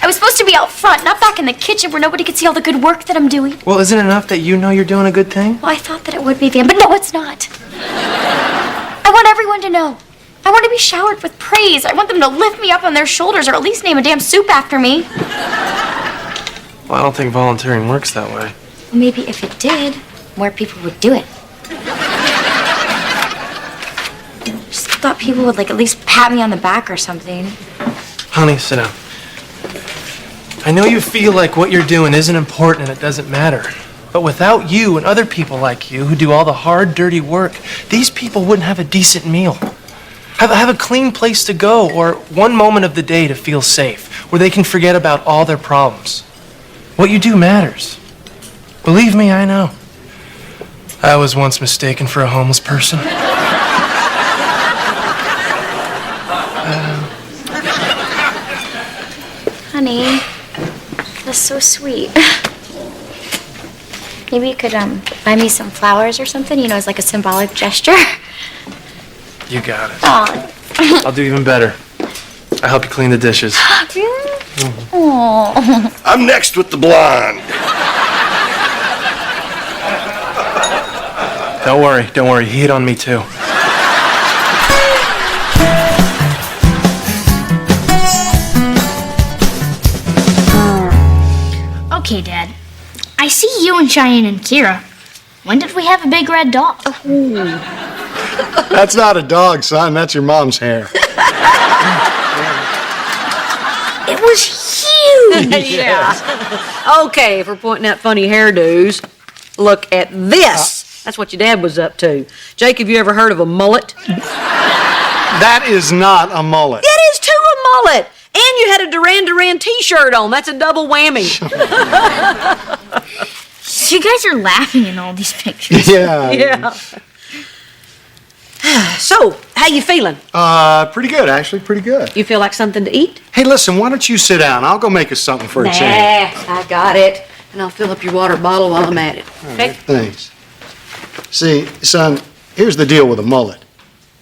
I was supposed to be out front, not back in the kitchen where nobody could see all the good work that I'm doing. Well, isn't it enough that you know you're doing a good thing? Well, I thought that it would be, Van, but no, it's not. I want everyone to know. I want to be showered with praise. I want them to lift me up on their shoulders or at least name a damn soup after me. Well, I don't think volunteering works that way. Well, maybe if it did, more people would do it. Just thought people would, like, at least pat me on the back or something. Honey, sit down. I know you feel like what you're doing isn't important and it doesn't matter. But without you and other people like you who do all the hard, dirty work, these people wouldn't have a decent meal. Have a clean place to go or 1 moment of the day to feel safe, where they can forget about all their problems. What you do matters. Believe me, I know. I was once mistaken for a homeless person. Honey, that's so sweet. Maybe you could buy me some flowers or something, you know, as like a symbolic gesture. You got it. Aw. I'll do even better. I'll help you clean the dishes. Really? Aw. I'm next with the blonde. Don't worry. He hit on me too. Okay, Dad. I see you and Cheyenne and Kira. When did we have a big red dog? That's not a dog, son. That's your mom's hair. It was huge. Yeah. Okay, if we're pointing out funny hairdos, look at this. That's what your dad was up to. Jake, have you ever heard of a mullet? That is not a mullet. It is too a mullet. And you had a Duran Duran t-shirt on. That's a double whammy. You guys are laughing in all these pictures. Yeah. So, how you feeling? Pretty good, actually. Pretty good. You feel like something to eat? Hey, listen, why don't you sit down? I'll go make us something for a change. I got it. And I'll fill up your water bottle while I'm at it. Okay? Thanks. See, son, here's the deal with a mullet.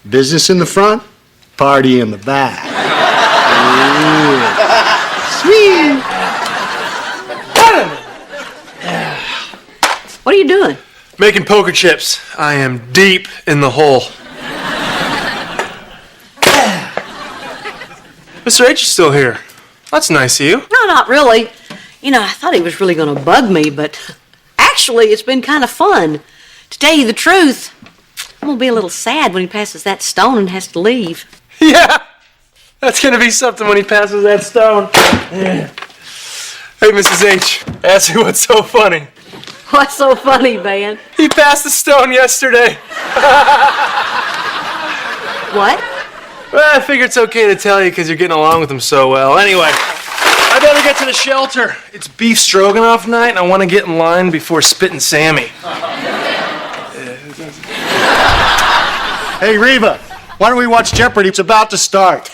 Business in the front, party in the back. Sweet. What are you doing? Making poker chips. I am deep in the hole. Mr. H is still here. That's nice of you. No, not really. You know, I thought he was really going to bug me, but actually, it's been kind of fun. To tell you the truth, I'm going to be a little sad when he passes that stone and has to leave. Yeah, that's going to be something when he passes that stone. Yeah. Hey, Mrs. H, ask me what's so funny. What's so funny, man? He passed the stone yesterday. What? Well, I figure it's okay to tell you because you're getting along with him so well. Anyway, I better get to the shelter. It's beef stroganoff night, and I want to get in line before Spittin' Sammy. Hey, Reba, why don't we watch Jeopardy? It's about to start.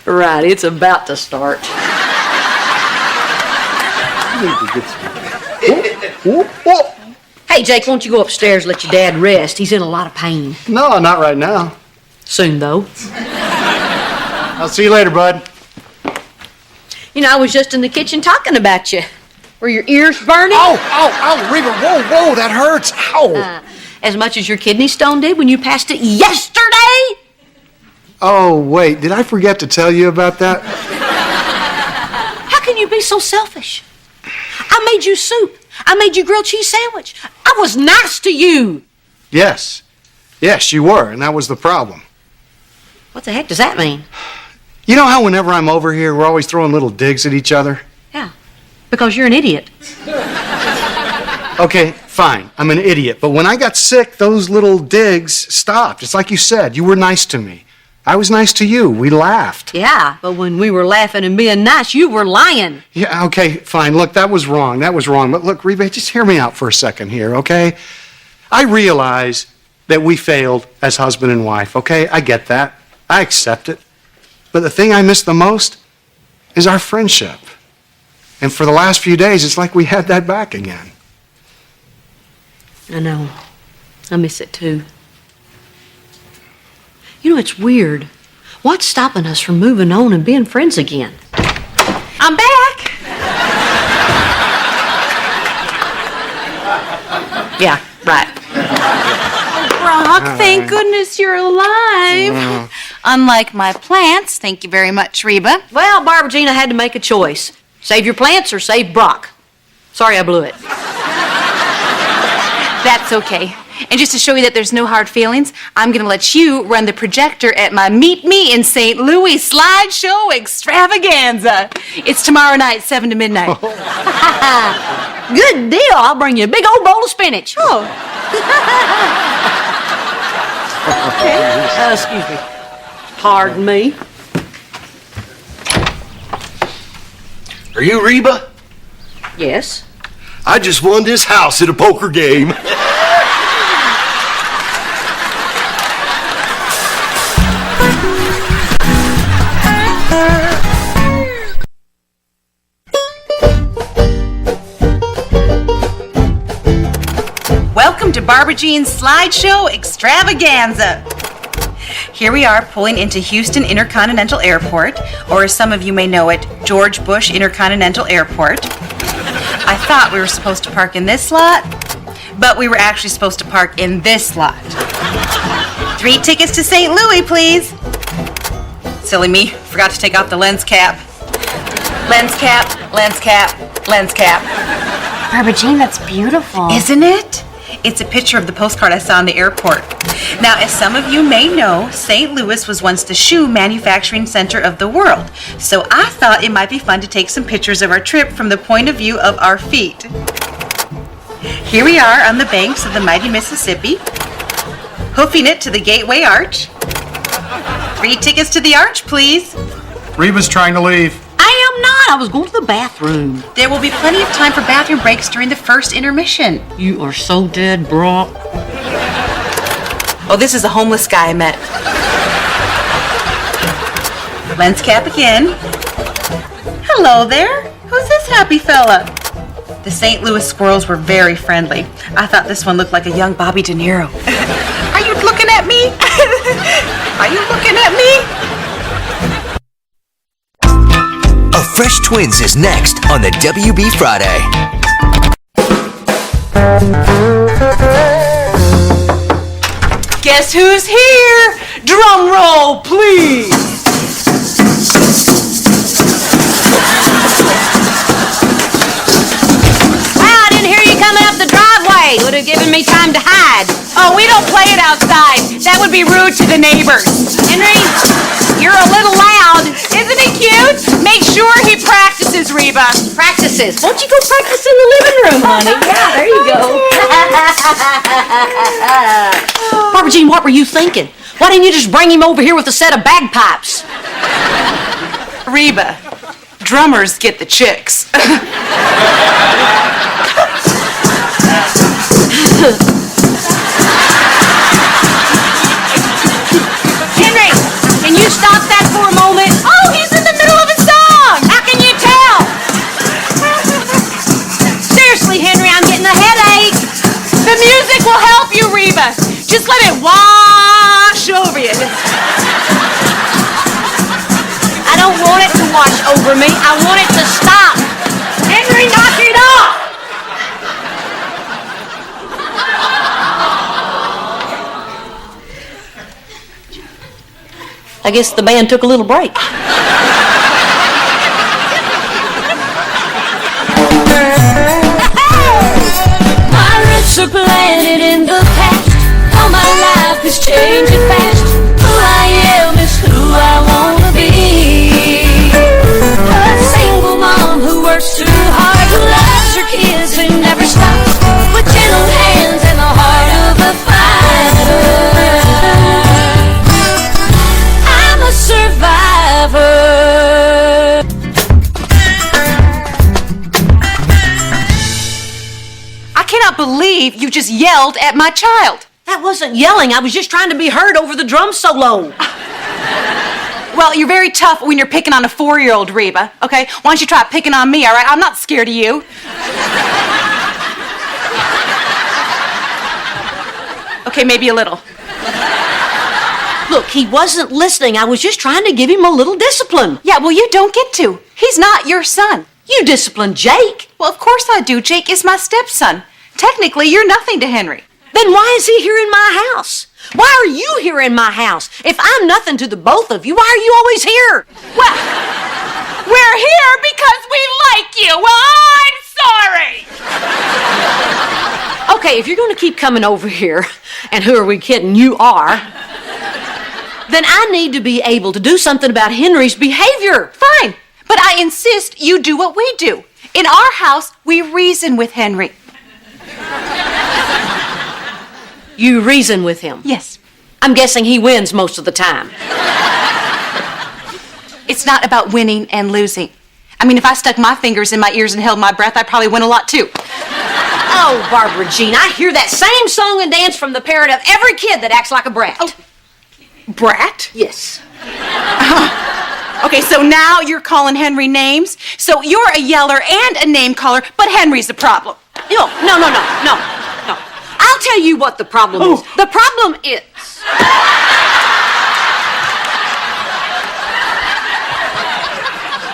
Right, it's about to start. Hey, Jake, won't you go upstairs and let your dad rest? He's in a lot of pain. No, not right now. Soon, though. I'll see you later, bud. You know, I was just in the kitchen talking about you. Were your ears burning? Ow, Reba, whoa, that hurts. Ow. As much as your kidney stone did when you passed it yesterday? Oh, wait, did I forget to tell you about that? How can you be so selfish? I made you soup. I made you grilled cheese sandwich. I was nice to you. Yes, you were, and that was the problem. What the heck does that mean? You know how whenever I'm over here, we're always throwing little digs at each other? Yeah, because you're an idiot. Okay, fine, I'm an idiot, but when I got sick, those little digs stopped. It's like you said, you were nice to me. I was nice to you. We laughed. Yeah, but when we were laughing and being nice, you were lying. Yeah, okay, fine. Look, that was wrong. But look, Reba, just hear me out for a second here, okay? I realize that we failed as husband and wife, okay? I get that. I accept it. But the thing I miss the most is our friendship. And for the last few days, it's like we had that back again. I know. I miss it too. You know, it's weird. What's stopping us from moving on and being friends again? I'm back. Yeah, right. Brock, thank goodness you're alive. Unlike my plants, thank you very much, Reba. Well, Barbara Jean, I had to make a choice. Save your plants or save Brock. Sorry I blew it. That's okay. And just to show you that there's no hard feelings, I'm going to let you run the projector at my Meet Me in St. Louis slideshow extravaganza. It's tomorrow night, 7 to midnight. Good deal. I'll bring you a big old bowl of spinach. Oh. Okay. Excuse me. Pardon me. Are you Reba? Yes. I just won this house at a poker game. Welcome to Barbara Jean's slideshow extravaganza. Here we are pulling into Houston Intercontinental Airport, or as some of you may know it, George Bush Intercontinental Airport. I thought we were supposed to park in this lot, but we were actually supposed to park in this lot. 3 tickets to St. Louis, please. Silly me, forgot to take off the lens cap. Lens cap, lens cap, lens cap. Barbara Jean, that's beautiful. Isn't it? It's a picture of the postcard I saw in the airport. Now, as some of you may know, St. Louis was once the shoe manufacturing center of the world. So I thought it might be fun to take some pictures of our trip from the point of view of our feet. Here we are on the banks of the mighty Mississippi, hoofing it to the Gateway Arch. 3 tickets to the arch, please. Reba's trying to leave. I am not. I was going to the bathroom. There will be plenty of time for bathroom breaks during the first intermission. You are so dead, Brock. Oh, this is a homeless guy I met. Lens cap again. Hello there. Who's this happy fella? The St. Louis squirrels were very friendly. I thought this one looked like a young Bobby De Niro. Are you looking at me? Are you looking at me? A Fresh Twins is next on the WB Friday. Guess who's here? Drum roll, please. Wow, I didn't hear you coming up the driveway. Would have given me time to hide. Oh, we don't play it outside. That would be rude to the neighbors. Henry, you're a little loud. Isn't he cute? Make sure he practices, Reba. Practices. Won't you go practice in the living room, honey? Yeah, there you go. Barbara Jean, what were you thinking? Why didn't you just bring him over here with a set of bagpipes? Reba, drummers get the chicks. Henry, can you stop that for a moment? Oh, he's in the middle of a song. How can you tell? Seriously, Henry, I'm getting a headache. The music will help you, Reba. Just let it wash over you. I don't want it to wash over me. I want it to stop. Henry, knock it off! I guess the band took a little break. My roots are planted in the past. All my life is changing fast. Who I am is who I wanna be. A single mom who works too hard, who loves her kids and never stops, with gentle hands and the heart of a fighter. I'm a survivor. I cannot believe you just yelled at my child. That wasn't yelling. I was just trying to be heard over the drum solo. Well, you're very tough when you're picking on a 4-year-old, Reba, okay? Why don't you try picking on me, all right? I'm not scared of you. Okay, maybe a little. Look, he wasn't listening. I was just trying to give him a little discipline. Yeah, well, you don't get to. He's not your son. You disciplined Jake. Well, of course I do. Jake is my stepson. Technically, you're nothing to Henry. Then why is he here in my house? Why are you here in my house? If I'm nothing to the both of you, why are you always here? Well, we're here because we like you. Well, I'm sorry. Okay, if you're going to keep coming over here, and who are we kidding? You are. Then I need to be able to do something about Henry's behavior. Fine, but I insist you do what we do. In our house, we reason with Henry. You reason with him? Yes. I'm guessing he wins most of the time. It's not about winning and losing. I mean, if I stuck my fingers in my ears and held my breath, I'd probably win a lot too. Oh, Barbara Jean, I hear that same song and dance from the parent of every kid that acts like a brat. Oh. Brat? Yes. Okay, so now you're calling Henry names. So you're a yeller and a name caller, but Henry's the problem. No. I'll tell you what the problem is. The problem is...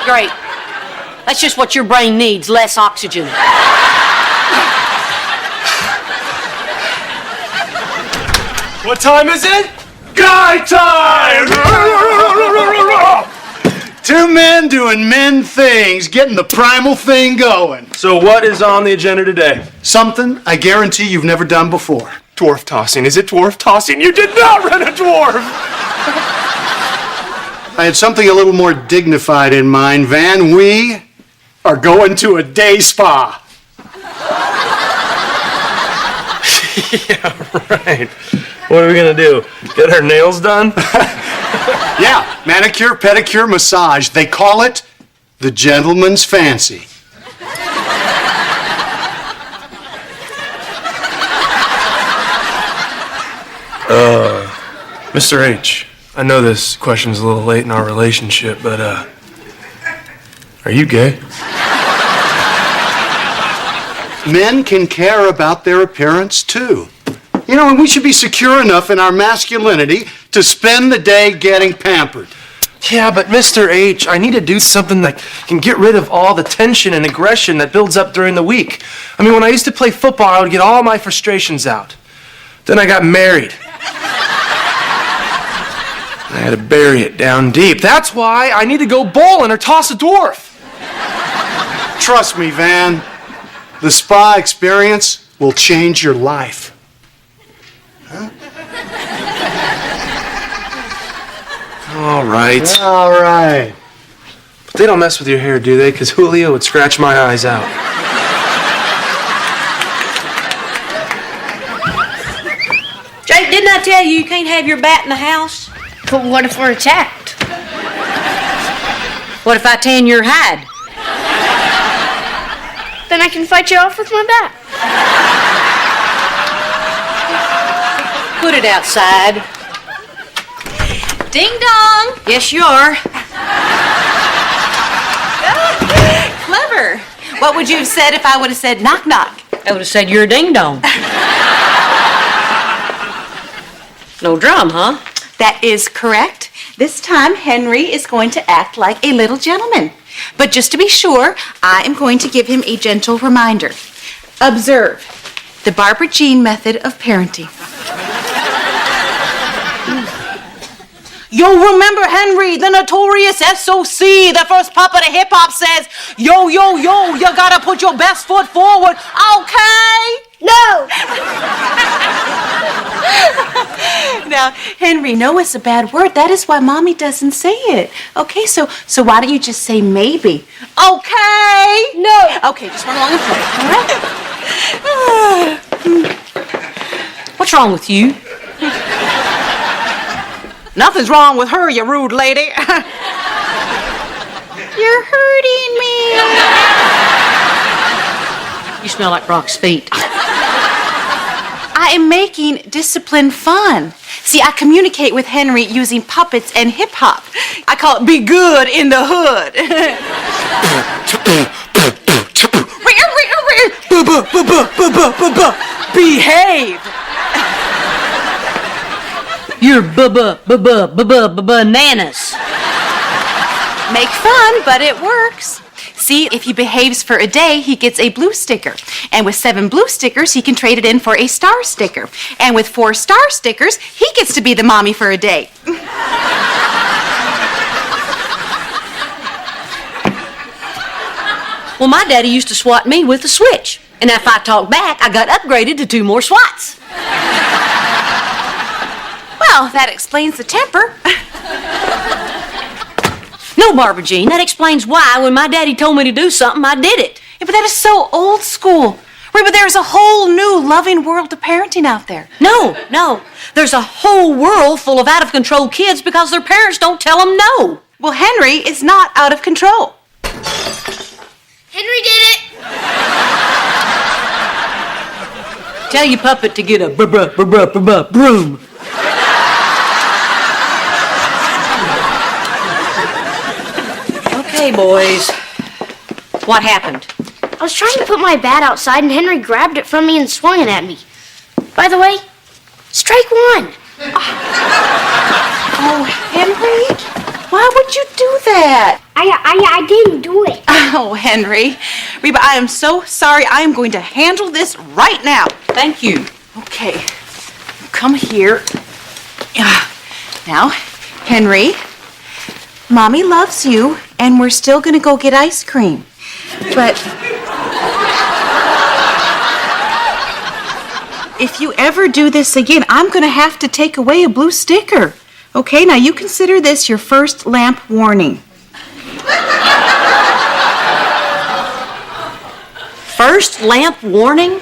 Great. That's just what your brain needs, less oxygen. What time is it? Guy time! Two men doing men things, getting the primal thing going. So what is on the agenda today? Something I guarantee you've never done before. Dwarf tossing. Is it dwarf tossing? You did not rent a dwarf! I had something a little more dignified in mind, Van. We are going to a day spa. Yeah, right. What are we gonna do? Get our nails done? Yeah, manicure, pedicure, massage. They call it the gentleman's fancy. Mr. H, I know this question's a little late in our relationship, but, are you gay? Men can care about their appearance, too. You know, and we should be secure enough in our masculinity to spend the day getting pampered. Yeah, but Mr. H, I need to do something that can get rid of all the tension and aggression that builds up during the week. I mean, when I used to play football, I would get all my frustrations out. Then I got married. I had to bury it down deep. That's why I need to go bowling or toss a dwarf. Trust me, Van. The spa experience will change your life. Huh? All right. All right. But they don't mess with your hair, do they? Because Julio would scratch my eyes out. Jake, didn't I tell you can't have your bat in the house? But what if we're attacked? What if I tan your hide? Then I can fight you off with my bat. Put it outside. Ding dong. Yes, you are. Clever. What would you have said if I would have said knock knock? I would have said you're a ding dong. No drum, huh? That is correct. This time, Henry is going to act like a little gentleman. But just to be sure, I am going to give him a gentle reminder. Observe the Barbara Jean method of parenting. Yo, remember Henry, the notorious SOC, the first pop of the hip-hop says, yo, yo, yo, you gotta put your best foot forward, okay? No! Now, Henry, no, it's a bad word. That is why Mommy doesn't say it. Okay, so why don't you just say maybe? Okay? No. Okay, just run along and play, all right? What's wrong with you? Nothing's wrong with her, you rude lady. You're hurting me. You smell like Brock's feet. I am making discipline fun. See, I communicate with Henry using puppets and hip hop. I call it be good in the hood. Behave. You're bananas. Make fun, but it works. See, if he behaves for a day, he gets a blue sticker. And with 7 blue stickers, he can trade it in for a star sticker. And with 4 star stickers, he gets to be the mommy for a day. Well, my daddy used to swat me with a switch. And if I talked back, I got upgraded to 2 more swats. Well, that explains the temper. No, Barbara Jean, that explains why when my daddy told me to do something, I did it. Yeah, but that is so old school. Reba, there's a whole new loving world of parenting out there. No. There's a whole world full of out-of-control kids because their parents don't tell them no. Well, Henry is not out of control. Henry did it. Tell your puppet to get a broom. Okay, boys. What happened? I was trying to put my bat outside and Henry grabbed it from me and swung it at me. By the way, strike 1. Oh, Henry, why would you do that? I didn't do it. Oh, Henry. Reba, I am so sorry. I am going to handle this right now. Thank you. Okay, come here. Now, Henry, Mommy loves you, and we're still gonna go get ice cream. But if you ever do this again, I'm gonna have to take away a blue sticker. Okay, now you consider this your first lamp warning. First lamp warning?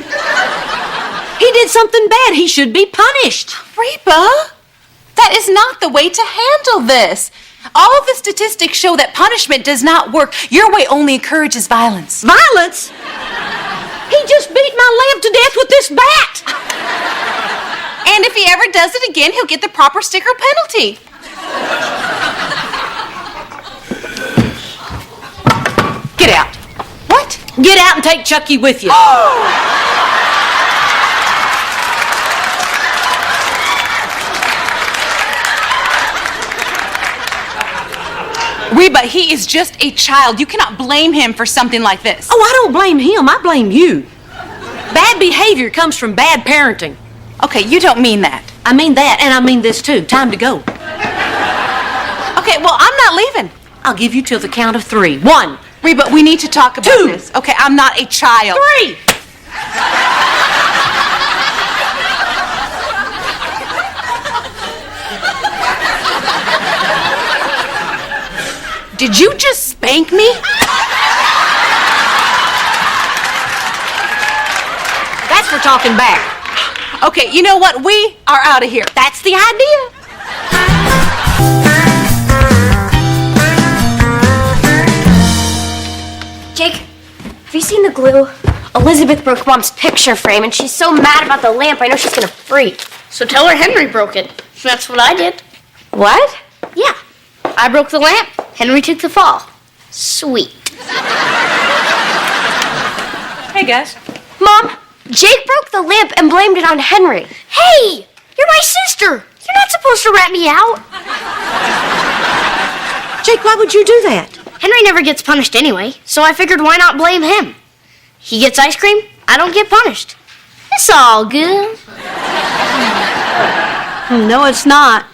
He did something bad. He should be punished. Reba, that is not the way to handle this. All of the statistics show that punishment does not work. Your way only encourages violence. Violence? He just beat my lamp to death with this bat. And if he ever does it again, he'll get the proper sticker penalty. Get out. What? Get out and take Chucky with you. Reba, he is just a child. You cannot blame him for something like this. Oh, I don't blame him. I blame you. Bad behavior comes from bad parenting. Okay, you don't mean that. I mean that, and I mean this too. Time to go. Okay, well, I'm not leaving. I'll give you till the count of 3. 1. Reba, we need to talk about 2. this. Okay, I'm not a child. 3. Did you just spank me? That's for talking back. Okay, you know what? We are out of here. That's the idea. Jake, have you seen the glue? Elizabeth broke Mom's picture frame, and she's so mad about the lamp, I know she's gonna freak. So tell her Henry broke it. That's what I did. What? Yeah. I broke the lamp. Henry took the fall. Sweet. Hey, guys. Mom, Jake broke the lamp and blamed it on Henry. Hey! You're my sister! You're not supposed to rat me out. Jake, why would you do that? Henry never gets punished anyway, so I figured why not blame him? He gets ice cream, I don't get punished. It's all good. No, it's not.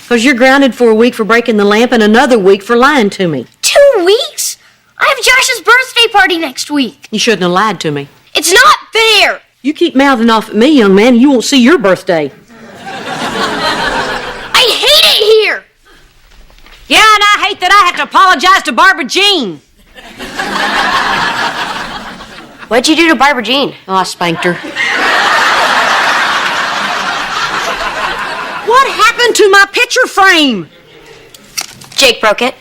Because you're grounded for a week for breaking the lamp and another week for lying to me. 2 weeks? I have Josh's birthday party next week. You shouldn't have lied to me. It's not fair. You keep mouthing off at me, young man, and you won't see your birthday. I hate it here. Yeah, and I hate that I have to apologize to Barbara Jean. What'd you do to Barbara Jean? Oh, I spanked her. What happened to my picture frame? Jake broke it.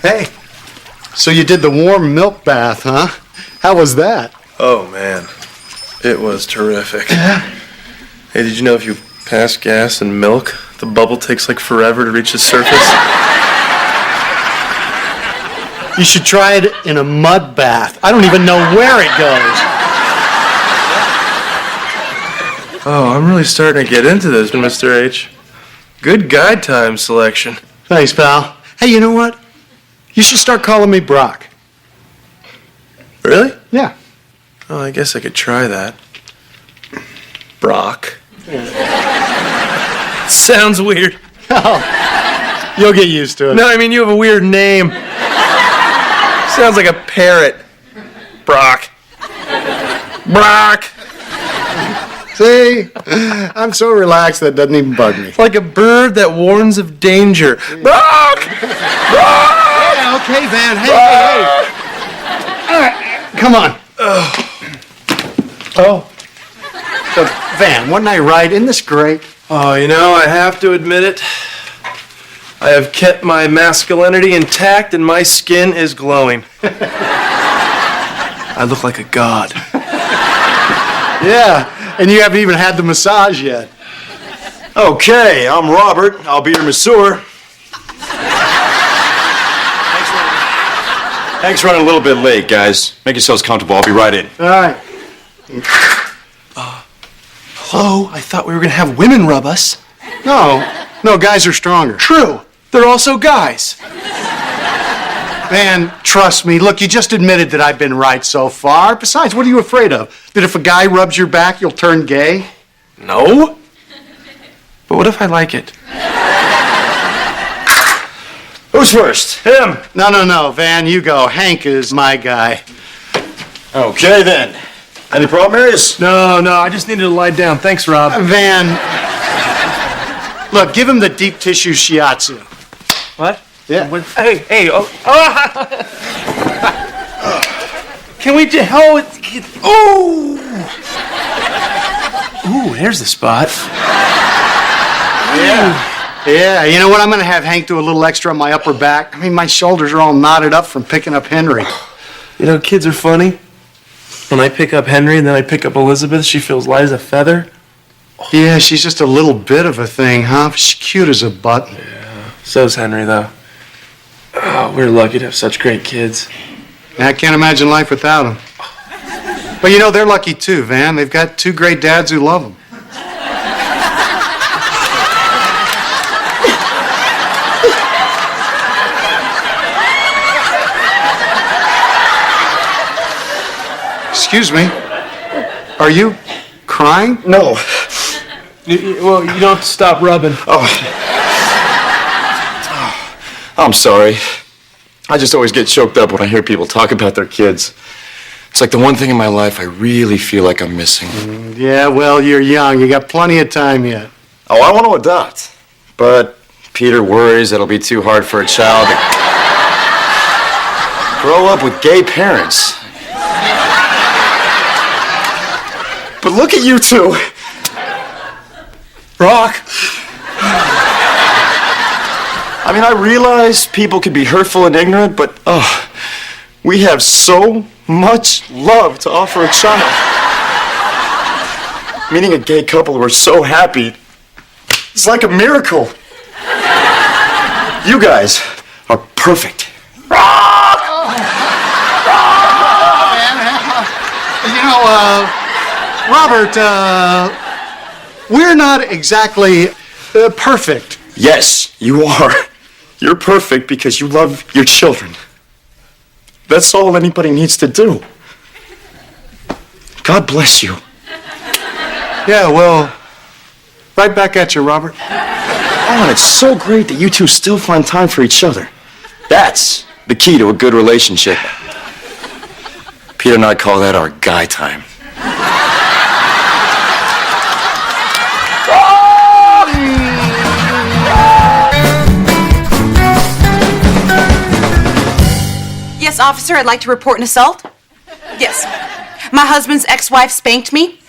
Hey, so you did the warm milk bath, huh? How was that? Oh, man. It was terrific. Hey, did you know if you pass gas and milk, the bubble takes like forever to reach the surface? You should try it in a mud bath. I don't even know where it goes. Oh, I'm really starting to get into this, Mr. H. Good guide time selection. Thanks, pal. Hey, you know what? You should start calling me Brock. Really? Yeah. Oh, I guess I could try that. Brock. Sounds weird. Oh, you'll get used to it. No, I mean, you have a weird name. Sounds like a parrot. Brock. Brock. See? I'm so relaxed that doesn't even bug me. Like a bird that warns of danger. Brock! Brock! Yeah, okay, Van. Hey. All right, come on. Oh. So, Van, wasn't I right? Isn't this great? Oh, you know, I have to admit it. I have kept my masculinity intact and my skin is glowing. I look like a god. Yeah, and you haven't even had the massage yet. Okay, I'm Robert. I'll be your masseur. Thanks for running a little bit late, guys. Make yourselves comfortable. I'll be right in. All right. Hello? I thought we were going to have women rub us. No, guys are stronger. True. They're also guys. Man, trust me. Look, you just admitted that I've been right so far. Besides, what are you afraid of? That if a guy rubs your back, you'll turn gay? No. But what if I like it? Who's first? Him. No, Van, you go. Hank is my guy. Okay, then. Any problem areas? No, I just needed to lie down. Thanks, Rob. Van, look, give him the deep tissue shiatsu. What? Yeah. Hey, Can we just, Ooh, there's the spot. Yeah, you know what? I'm going to have Hank do a little extra on my upper back. I mean, my shoulders are all knotted up from picking up Henry. You know, kids are funny. When I pick up Henry and then I pick up Elizabeth, she feels light as a feather. Yeah, she's just a little bit of a thing, huh? She's cute as a button. Yeah, so's Henry, though. Oh, we're lucky to have such great kids. I can't imagine life without them. But you know, they're lucky too, Van. They've got two great dads who love them. Excuse me. Are you crying? No. Well, you don't have to stop rubbing. Oh. I'm sorry. I just always get choked up when I hear people talk about their kids. It's like the one thing in my life I really feel like I'm missing. Yeah, well, you're young. You got plenty of time yet. Oh, I want to adopt. But Peter worries it'll be too hard for a child to grow up with gay parents. But look at you two. Brock. I mean, I realize people can be hurtful and ignorant, but we have so much love to offer a child. Meeting a gay couple who are so happy, it's like a miracle. You guys are perfect. You know, Robert, we're not exactly perfect. Yes, you are. You're perfect because you love your children. That's all anybody needs to do. God bless you. Yeah, well, right back at you, Robert. Oh, and it's so great that you two still find time for each other. That's the key to a good relationship. Peter and I call that our guy time. Yes, officer, I'd like to report an assault. Yes. My husband's ex-wife spanked me.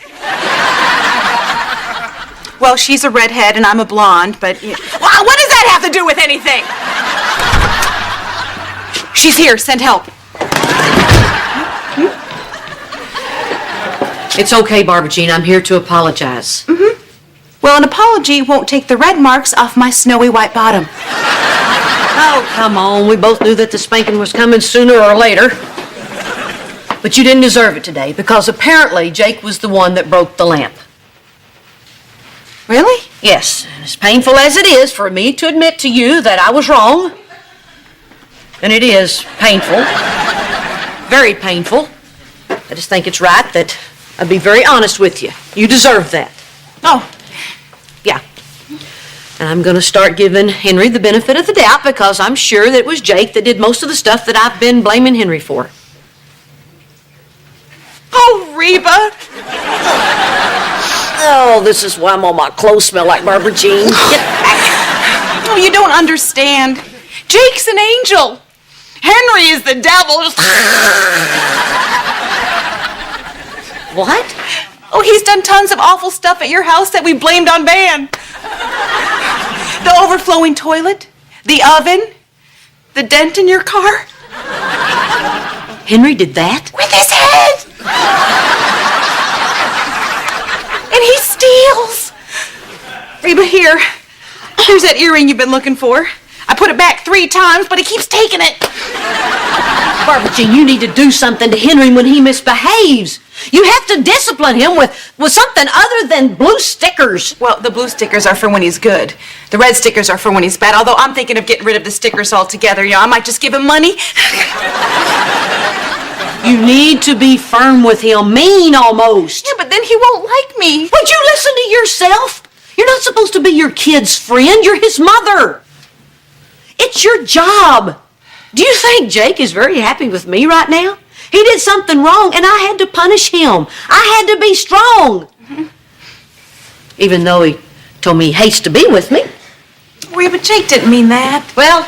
Well, she's a redhead and I'm a blonde, but... What does that have to do with anything? She's here. Send help. It's okay, Barbara Jean. I'm here to apologize. Mm-hmm. Well, an apology won't take the red marks off my snowy white bottom. Oh, come on. We both knew that the spanking was coming sooner or later. But you didn't deserve it today because apparently Jake was the one that broke the lamp. Really? Yes. And as painful as it is for me to admit to you that I was wrong, and it is painful, very painful, I just think it's right that I be very honest with you. You deserve that. Oh. Yeah. And I'm going to start giving Henry the benefit of the doubt because I'm sure that it was Jake that did most of the stuff that I've been blaming Henry for. Oh, Reba. Oh, this is why all my clothes smell like Barbara Jean. Get back. Oh, you don't understand. Jake's an angel. Henry is the devil. What? Oh, he's done tons of awful stuff at your house that we blamed on Van. The overflowing toilet, the oven, the dent in your car. Henry did that? With his head. And he steals. Reba, here's that earring you've been looking for. I put it back 3 times, but he keeps taking it. Barbara Jean, you need to do something to Henry when he misbehaves. You have to discipline him with something other than blue stickers. Well, the blue stickers are for when he's good. The red stickers are for when he's bad, although I'm thinking of getting rid of the stickers altogether. I might just give him money. You need to be firm with him, mean almost. Yeah, but then he won't like me. Would you listen to yourself? You're not supposed to be your kid's friend. You're his mother. It's your job. Do you think Jake is very happy with me right now? He did something wrong, and I had to punish him. I had to be strong. Mm-hmm. Even though he told me he hates to be with me. Well, but Jake didn't mean that. Well,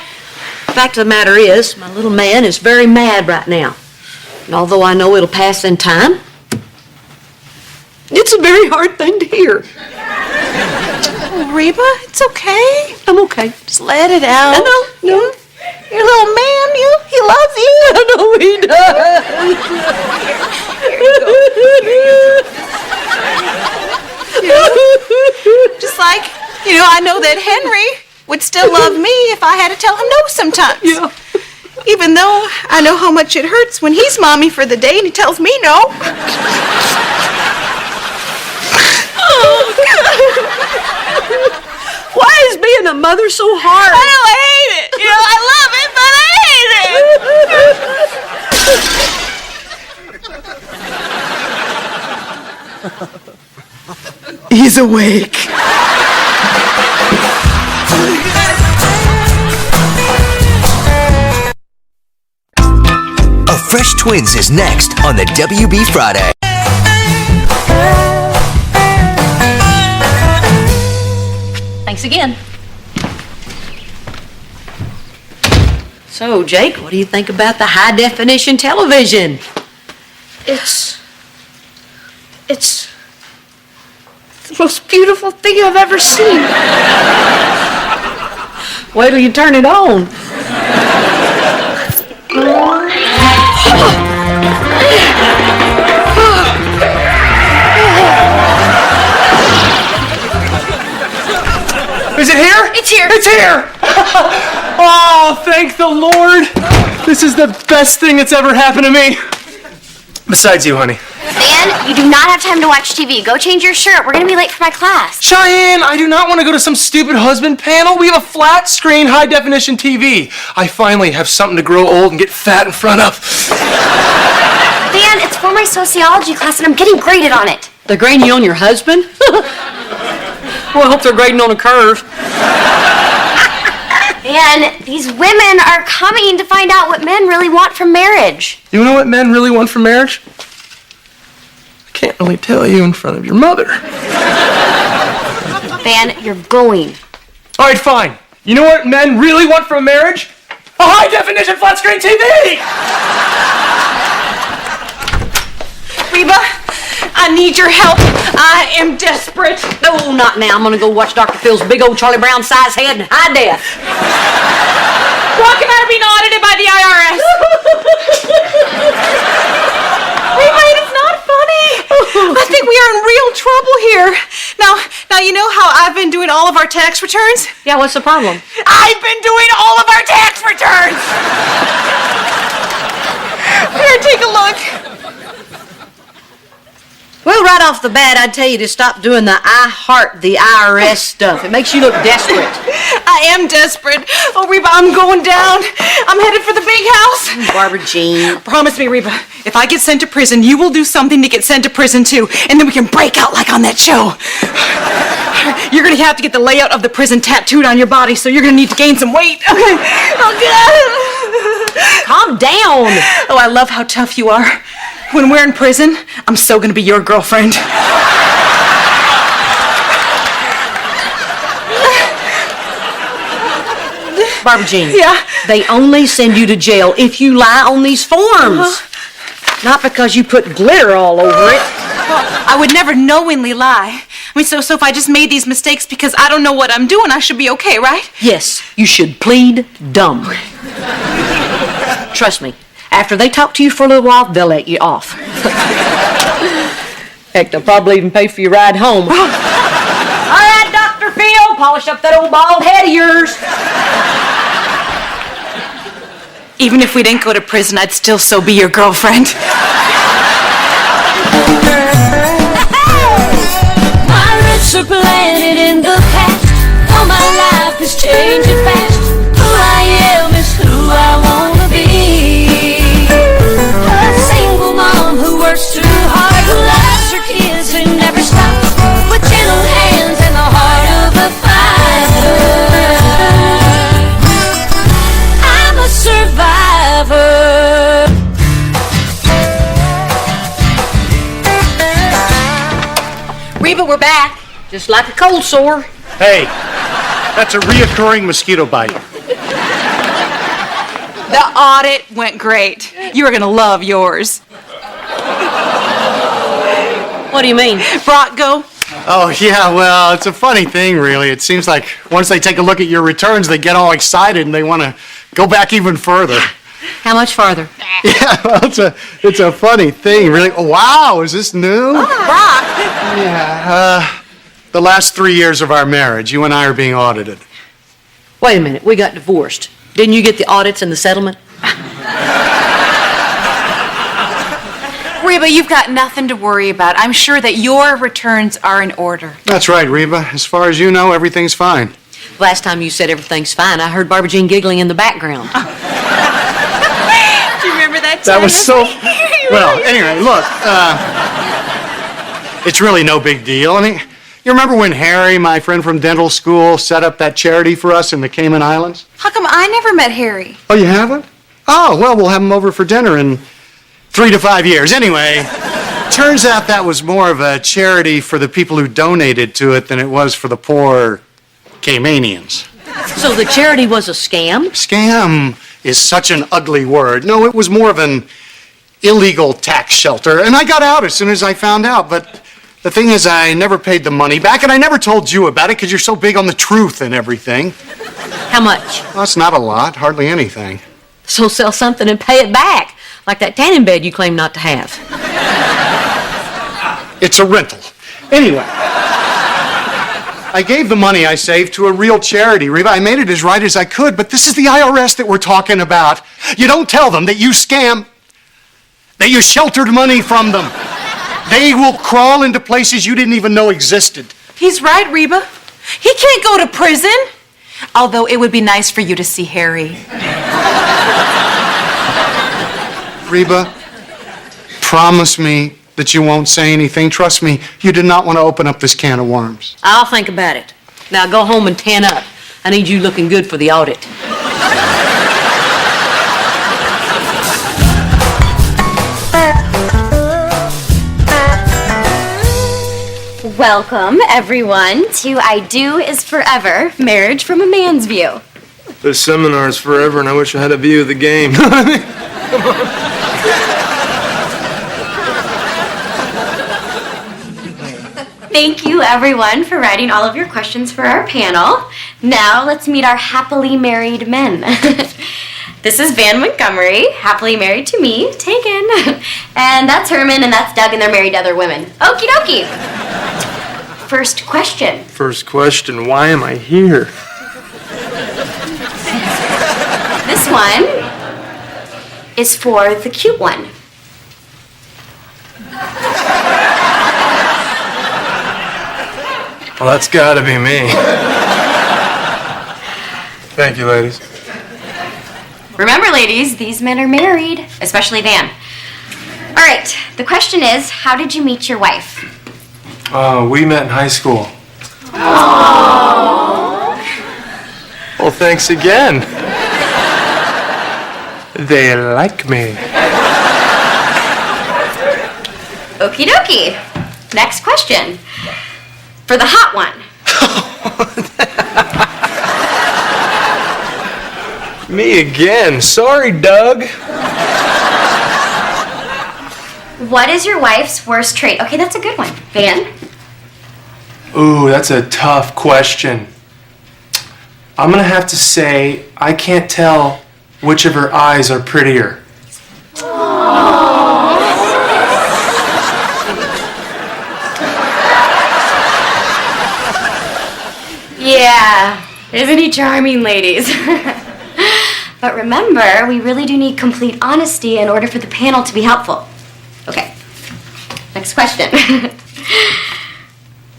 the fact of the matter is, my little man is very mad right now. And although I know it'll pass in time, it's a very hard thing to hear. Oh, Reba, it's okay. I'm okay. Just let it out. No. Your little man, he loves you. I know he does. Just like, I know that Henry would still love me if I had to tell him no sometimes. Yeah. Even though I know how much it hurts when he's mommy for the day and he tells me no. Why is being a mother so hard? I know, I hate it. You know, I love it, but I hate it. He's awake. A Fresh Twins is next on the WB Friday. Thanks again. So, Jake, what do you think about the high-definition television? It's the most beautiful thing I've ever seen. Wait till you turn it on. Is it here? It's here. It's here! Oh, thank the Lord. This is the best thing that's ever happened to me. Besides you, honey. Dan, you do not have time to watch TV. Go change your shirt. We're gonna be late for my class. Cheyenne, I do not want to go to some stupid husband panel. We have a flat screen, high definition TV. I finally have something to grow old and get fat in front of. Dan, it's for my sociology class and I'm getting graded on it. They're grading you on your husband? Well, I hope they're grading on a curve. And these women are coming to find out what men really want from marriage. You know what men really want from marriage? I can't really tell you in front of your mother. Dan, you're going. All right, fine. You know what men really want from marriage? A high definition flat screen TV! Reba, I need your help. I am desperate. No, not now. I'm gonna go watch Dr. Phil's big old Charlie Brown size head in high def. Walking out of being audited by the IRS. Reba, it's not funny. I think we are in real trouble here. Now you know how I've been doing all of our tax returns? Yeah, what's the problem? I've been doing all of our tax returns. Here, take a look. Well, right off the bat, I'd tell you to stop doing the I heart the IRS stuff. It makes you look desperate. I am desperate. Oh, Reba, I'm going down. I'm headed for the big house. Barbara Jean. Promise me, Reba, if I get sent to prison, you will do something to get sent to prison too, and then we can break out like on that show. You're gonna have to get the layout of the prison tattooed on your body, so you're gonna need to gain some weight. Okay. Oh, God. Calm down. Oh, I love how tough you are. When we're in prison, I'm so gonna be your girlfriend. Barbara Jean. Yeah? They only send you to jail if you lie on these forms. Not because you put glitter all over it. Well, I would never knowingly lie. I mean, so if I just made these mistakes because I don't know what I'm doing, I should be okay, right? Yes, you should plead dumb. Trust me. After they talk to you for a little while, they'll let you off. Heck, they'll probably even pay for your ride home. All right, Dr. Phil, polish up that old bald head of yours. Even if we didn't go to prison, I'd still so be your girlfriend. My roots are planted in the past. All my life is changing fast. Who I am is who I wanna be. A single mom who works too hard, who loves her kids and never stops, with gentle hands and the heart of a fighter. I'm a survivor. Reba, we're back. Just like a cold sore. Hey, that's a reoccurring mosquito bite. The audit went great. You are gonna love yours. What do you mean? Brock, go. Oh, yeah, well, it's a funny thing, really. It seems like once they take a look at your returns, they get all excited and they want to go back even further. How much farther? Yeah, well, it's a funny thing, really. Oh, wow, is this new? Brock. Yeah, the last 3 years of our marriage, you and I are being audited. Wait a minute, we got divorced. Didn't you get the audits and the settlement? Reba, you've got nothing to worry about. I'm sure that your returns are in order. That's right, Reba. As far as you know, everything's fine. Last time you said everything's fine, I heard Barbara Jean giggling in the background. Do you remember that That time? was so... Well, anyway, look, it's really no big deal. I mean, you remember when Harry, my friend from dental school, set up that charity for us in the Cayman Islands? How come I never met Harry? Oh, you haven't? Oh, well, we'll have him over for dinner in 3 to 5 years. Anyway, turns out that was more of a charity for the people who donated to it than it was for the poor Caymanians. So the charity was a scam? Scam is such an ugly word. No, it was more of an illegal tax shelter, and I got out as soon as I found out, but the thing is I never paid the money back, and I never told you about it because you're so big on the truth and everything. How much? Well, it's not a lot, hardly anything. So sell something and pay it back, like that tanning bed you claim not to have. It's a rental. Anyway, I gave the money I saved to a real charity, Reba. I made it as right as I could, but this is the IRS that we're talking about. You don't tell them that you that you sheltered money from them. They will crawl into places you didn't even know existed. He's right, Reba. He can't go to prison. Although it would be nice for you to see Harry. Reba, promise me that you won't say anything. Trust me, you did not want to open up this can of worms. I'll think about it. Now go home and tan up. I need you looking good for the audit. Welcome, everyone, to I Do Is Forever, Marriage from a Man's View. This seminar is forever, and I wish I had a view of the game. Thank you, everyone, for writing all of your questions for our panel. Now, let's meet our happily married men. This is Van Montgomery, happily married to me, Tegan. And that's Herman, and that's Doug, and they're married to other women. Okie dokie. First question. First question, why am I here? This one is for the cute one. Well, that's gotta be me. Thank you, ladies. Remember, ladies, these men are married, especially Van. All right, the question is, how did you meet your wife? We met in high school. Aww. Well, thanks again. They like me. Okie dokie. Next question. For the hot one. Me again. Sorry, Doug. What is your wife's worst trait? Okay, that's a good one. Van? Ooh, that's a tough question. I'm gonna have to say I can't tell which of her eyes are prettier. Yeah, isn't he charming, ladies? But remember, we really do need complete honesty in order for the panel to be helpful. Okay, next question.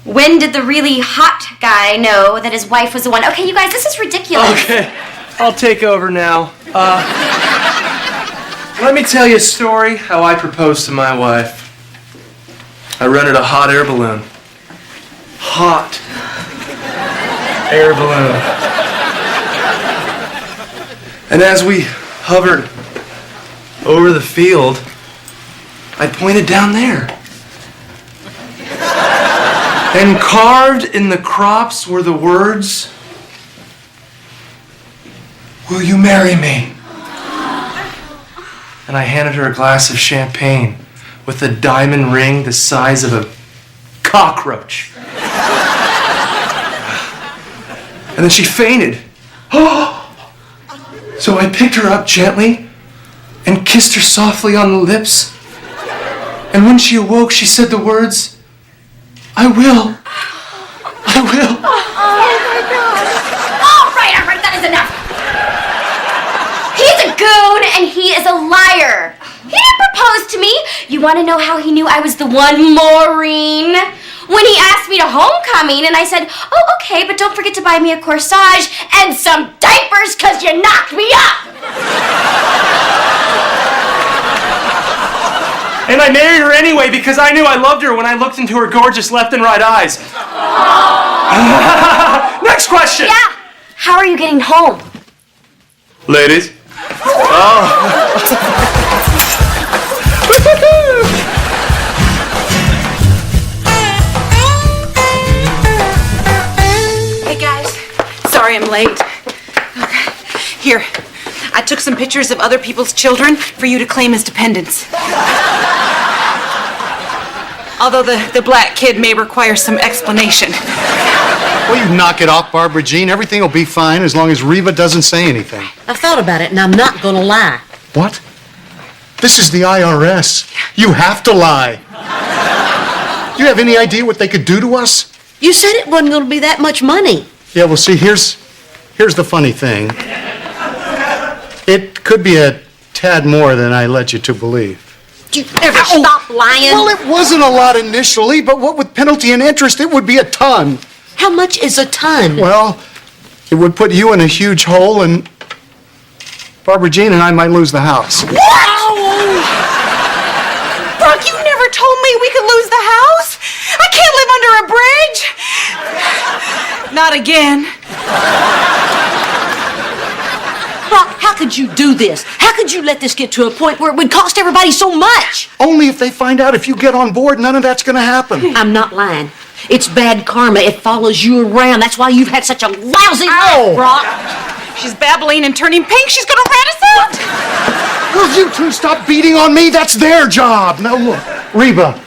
When did the really hot guy know that his wife was the one? Okay, you guys, this is ridiculous. Okay, I'll take over now. Let me tell you a story how I proposed to my wife. I rented a hot air balloon. Hot air balloon. And as we hovered over the field, I pointed down there. And carved in the crops were the words, "Will you marry me?" And I handed her a glass of champagne with a diamond ring the size of a cockroach. And then she fainted. So I picked her up gently and kissed her softly on the lips. And when she awoke, she said the words, "I will. I will." Oh my God. All right, that is enough. He's a goon and he is a liar. He didn't propose to me. You want to know how he knew I was the one, Maureen? When he asked me to homecoming, and I said, oh, okay, but don't forget to buy me a corsage and some diapers because you knocked me up. And I married her anyway because I knew I loved her when I looked into her gorgeous left and right eyes. Next question. Yeah. How are you getting home? Ladies. Hey guys, sorry I'm late. Okay. Here, I took some pictures of other people's children for you to claim as dependents. Although the black kid may require some explanation. Well, you knock it off, Barbara Jean. Everything will be fine as long as Reba doesn't say anything. I've thought about it, and I'm not gonna lie. What? This is the IRS. You have to lie. You have any idea what they could do to us? You said it wasn't gonna be that much money. Yeah, well, see, here's the funny thing. It could be a tad more than I led you to believe. You ever stop lying? Well, it wasn't a lot initially, but what with penalty and interest, it would be a ton. How much is a ton? Well, it would put you in a huge hole, and Barbara Jean and I might lose the house. What? Brock, you never told me we could lose the house. I can't live under a bridge. Not again. Brock, how could you do this? How could you let this get to a point where it would cost everybody so much? Only if they find out if you get on board, none of that's going to happen. I'm not lying. It's bad karma. It follows you around. That's why you've had such a lousy life, Brock. She's babbling and turning pink. She's gonna rat us out. Will you two stop beating on me? That's their job. Now look, Reba,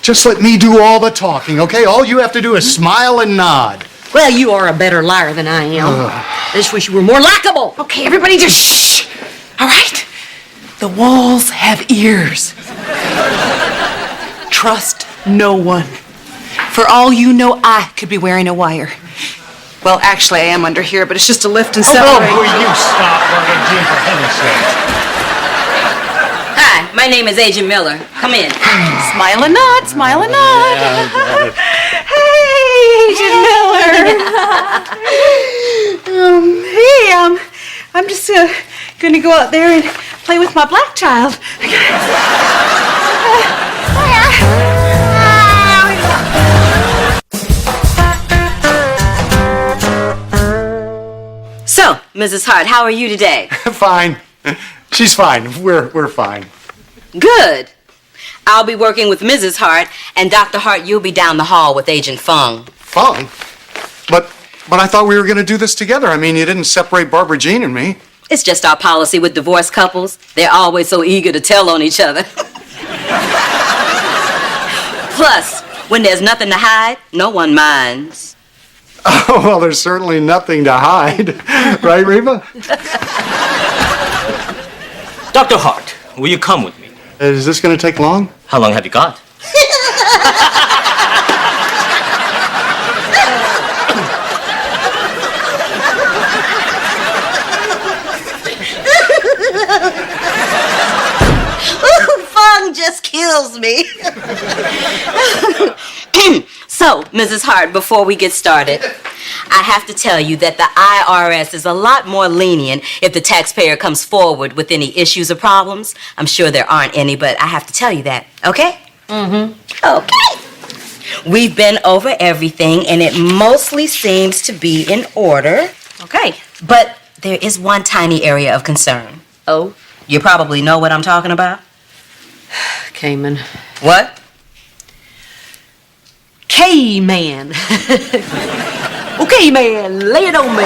just let me do all the talking, okay? All you have to do is smile and nod. Well, you are a better liar than I am. I just wish you were more likable. Okay, everybody just shh. All right? The walls have ears. Trust no one. For all you know, I could be wearing a wire. Well, actually, I am under here, but it's just a lift and separate. Oh, will you stop, Barbara Jean, for heaven's sake? Hi, my name is Agent Miller. Come in. Smile and nod, smile and nod. Hey, Agent Miller. Hey, I'm just gonna go out there and play with my black child. So, Mrs. Hart, how are you today? Fine. She's fine. We're fine. Good. I'll be working with Mrs. Hart, and Dr. Hart, you'll be down the hall with Agent Fung. Fun? But I thought we were going to do this together. I mean, you didn't separate Barbara Jean and me. It's just our policy with divorced couples. They're always so eager to tell on each other. Plus, when there's nothing to hide, no one minds. Oh, well, there's certainly nothing to hide. Right, Reba? Dr. Hart, will you come with me? Is this going to take long? How long have you got? Fung just kills me. So, Mrs. Hart, before we get started, I have to tell you that the IRS is a lot more lenient if the taxpayer comes forward with any issues or problems. I'm sure there aren't any, but I have to tell you that, okay? Mm-hmm. Okay. We've been over everything, and it mostly seems to be in order. Okay. But there is one tiny area of concern. Oh? You probably know what I'm talking about? Cayman. What? K-Man. Okay, man, lay it on me.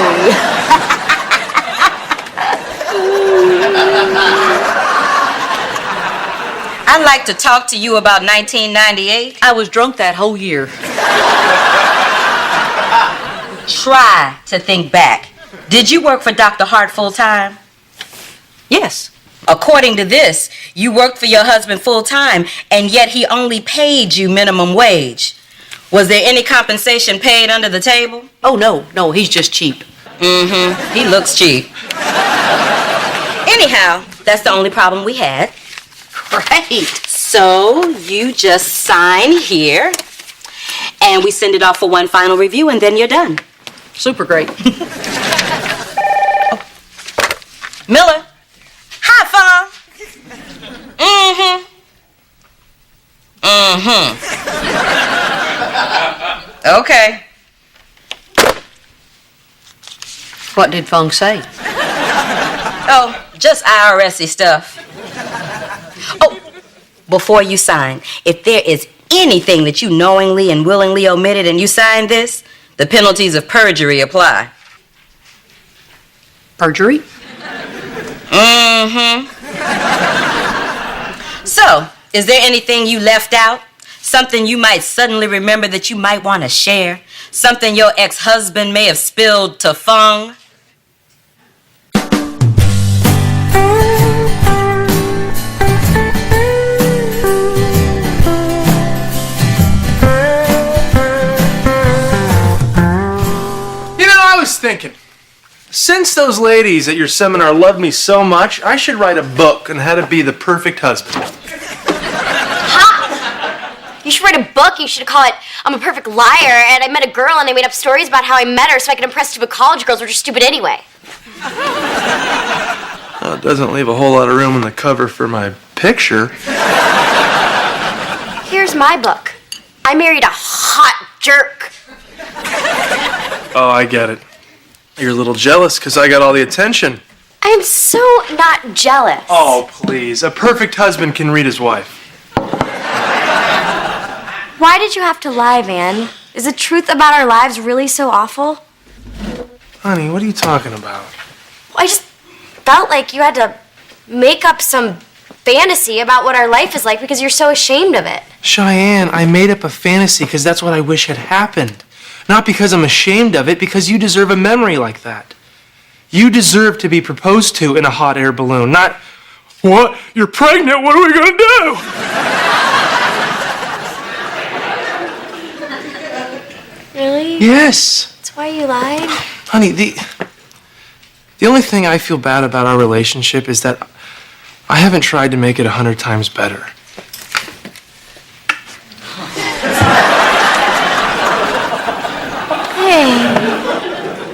I'd like to talk to you about 1998. I was drunk that whole year. Try to think back. Did you work for Dr. Hart full time? Yes. According to this, you worked for your husband full time, and yet he only paid you minimum wage. Was there any compensation paid under the table? Oh, no, he's just cheap. Mm-hmm. He looks cheap. Anyhow, that's the only problem we had. Great. So you just sign here, and we send it off for one final review, and then you're done. Super great. Miller. Hi, Fong. Mm-hmm. Mm-hmm. Okay. What did Fung say? Oh, just IRS-y stuff. Oh, before you sign, if there is anything that you knowingly and willingly omitted and you sign this, the penalties of perjury apply. Perjury? Mm-hmm. So, is there anything you left out? Something you might suddenly remember that you might want to share? Something your ex-husband may have spilled to Fung? I was thinking, since those ladies at your seminar loved me so much, I should write a book on how to be the perfect husband. Ha! You should write a book. You should call it I'm a Perfect Liar, and I met a girl and I made up stories about how I met her so I could impress stupid college girls, which are stupid anyway. Well, it doesn't leave a whole lot of room on the cover for my picture. Here's my book. I married a hot jerk. Oh, I get it. You're a little jealous because I got all the attention. I am so not jealous. Oh, please. A perfect husband can read his wife. Why did you have to lie, Van? Is the truth about our lives really so awful? Honey, what are you talking about? I just felt like you had to make up some fantasy about what our life is like because you're so ashamed of it. Cheyenne, I made up a fantasy because that's what I wish had happened. Not because I'm ashamed of it, because you deserve a memory like that. You deserve to be proposed to in a hot air balloon, not, what? You're pregnant, what are we gonna do? Really? Yes. That's why you lied? Honey, the only thing I feel bad about our relationship is that I haven't tried to make it 100 times better.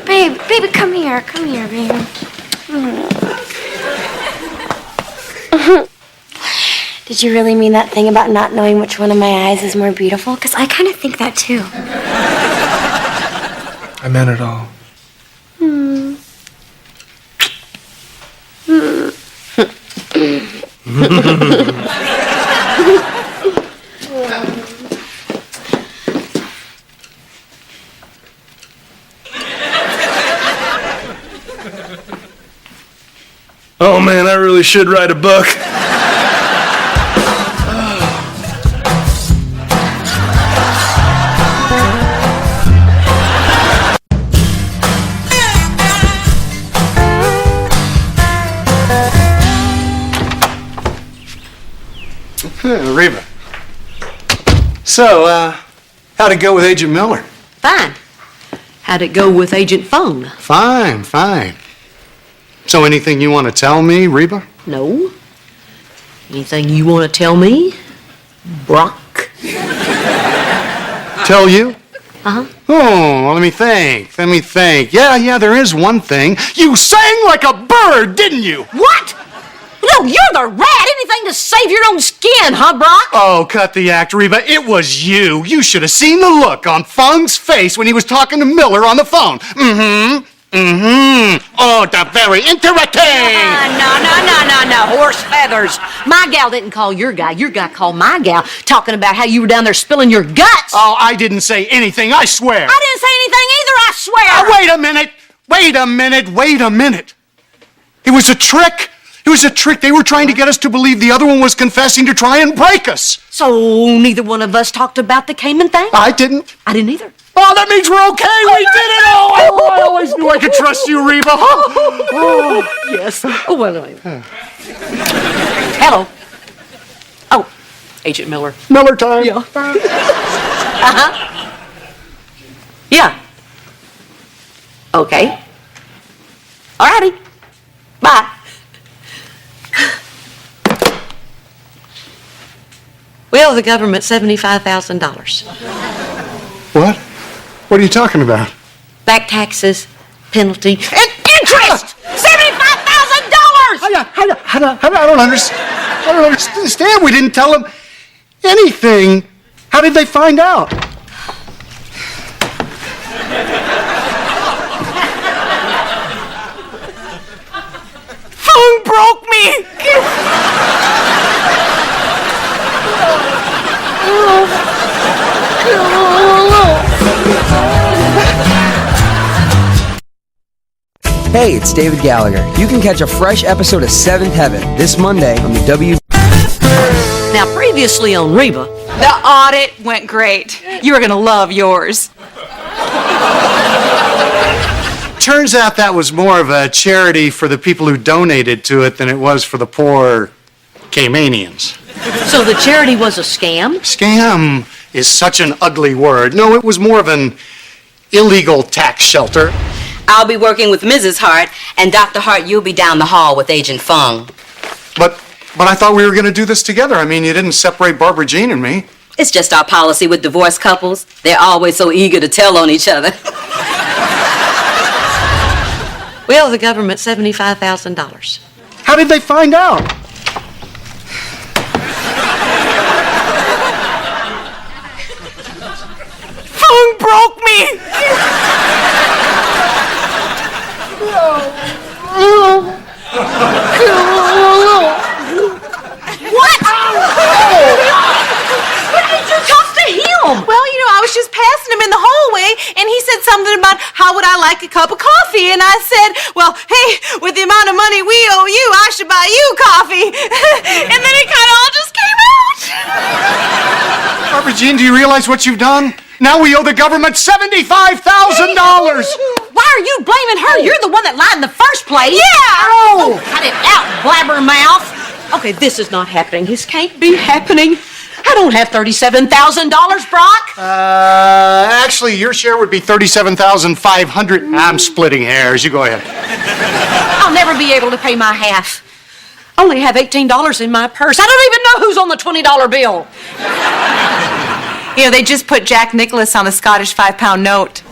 Hey, baby, come here, baby. Did you really mean that thing about not knowing which one of my eyes is more beautiful? Because I kind of think that too. I meant it all. Oh man, I really should write a book. Reba. So, how'd it go with Agent Miller? Fine. How'd it go with Agent Fung? Fine, fine. So anything you want to tell me, Reba? No. Anything you want to tell me, Brock? Tell you? Uh-huh. Oh, well, let me think. Yeah, there is one thing. You sang like a bird, didn't you? What? No, you're the rat. Anything to save your own skin, huh, Brock? Oh, cut the act, Reba. It was you. You should have seen the look on Fung's face when he was talking to Miller on the phone. Oh, the very interesting. No. Horse feathers. My gal didn't call your guy. Your guy called my gal, talking about how you were down there spilling your guts. Oh, I didn't say anything, I swear. I didn't say anything either, I swear. Oh, wait a minute. It was a trick. They were trying to get us to believe the other one was confessing to try and break us. So neither one of us talked about the Cayman thing? I didn't. I didn't either. Oh, that means we're okay. We did it. Oh, I always knew I could trust you, Reba. Oh, yes. Oh, well, wait. Hello. Oh, Agent Miller. Miller time. Yeah. Uh-huh. Yeah. Okay. All righty. Bye. Well, the government, $75,000. What? What are you talking about? Back taxes, penalty, and interest! $75,000! I don't understand. I don't understand. We didn't tell them anything. How did they find out? Phone broke me. Hey, it's David Gallagher. You can catch a fresh episode of Seventh Heaven this Monday on the W. Now, previously on REBA. The audit went great. You are going to love yours. Turns out that was more of a charity for the people who donated to it than it was for the poor Caymanians. So the charity was a scam? Scam is such an ugly word. No, it was more of an illegal tax shelter. I'll be working with Mrs. Hart, and Dr. Hart, you'll be down the hall with Agent Fung. But I thought we were going to do this together. I mean, you didn't separate Barbara Jean and me. It's just our policy with divorced couples. They're always so eager to tell on each other. Well, the government, $75,000. How did they find out? Phone broke me. What? What did you talk to him? Well, I was just passing him in the hallway, and he said something about how would I like a cup of coffee, and I said, well, hey, with the amount of money we owe you, I should buy you coffee. And then it kind of all just came out. Barbara Jean, do you realize what you've done? Now we owe the government $75,000. Why are you blaming her? You're the one that lied in the first place. Yeah. Oh, cut it out, blabbermouth. Okay, this is not happening. This can't be happening. I don't have $37,000, Brock. Actually, your share would be $37,500. I'm splitting hairs. You go ahead. I'll never be able to pay my half. I only have $18 in my purse. I don't even know who's on the $20 bill. They just put Jack Nicholas on a Scottish 5-pound note.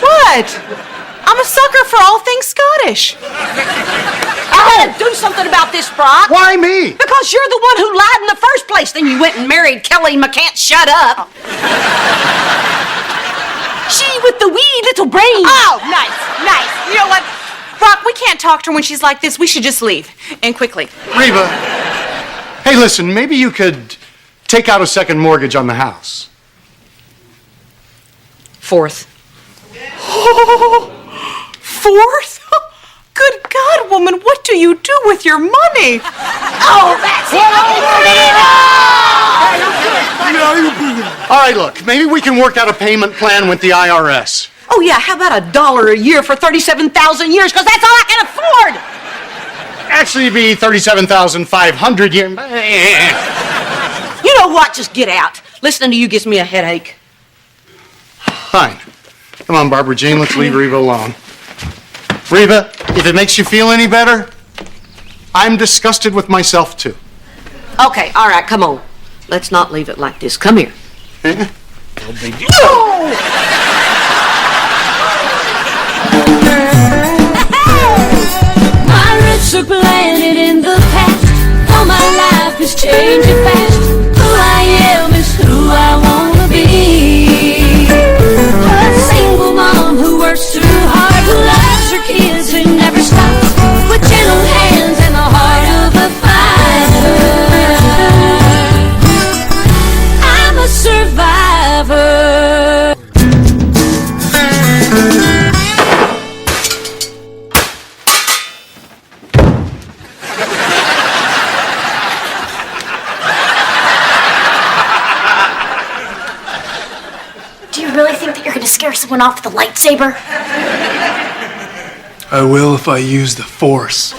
What? I'm a sucker for all things Scottish. I gotta do something about this, Brock. Why me? Because you're the one who lied in the first place. Then you went and married Kelly McCan't. Shut up. She with the wee little brain. Oh, nice. You know what? Brock, we can't talk to her when she's like this. We should just leave. And quickly. Reba, hey, listen, maybe you could take out a second mortgage on the house. Fourth. Fourth? Good God, woman, what do you do with your money? Oh, that's it. All right, look, maybe we can work out a payment plan with the IRS. Oh, yeah, how about $1 a year for 37,000 years? Because that's all I can afford. Actually, it'd be 37,500 years. You know what? Just get out. Listening to you gives me a headache. Fine. Come on, Barbara Jean, let's leave Reba alone. Reba, if it makes you feel any better, I'm disgusted with myself, too. Okay, all right, come on. Let's not leave it like this. Come here. My roots are planted in the past. All my life is changing fast. Who I am is who I wanna be. A single mom who works too hard, who loves her kids and never stops, with gentle hands and the heart of a fighter. I'm a survivor. Do you really think that you're gonna scare someone off with a lightsaber? I will if I use the Force.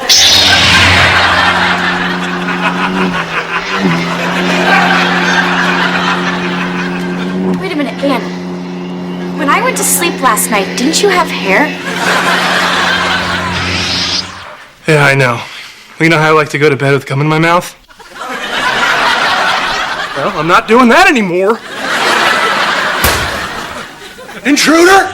Wait a minute, Anne. When I went to sleep last night, didn't you have hair? Yeah, I know. You know how I like to go to bed with gum in my mouth? Well, I'm not doing that anymore. Intruder!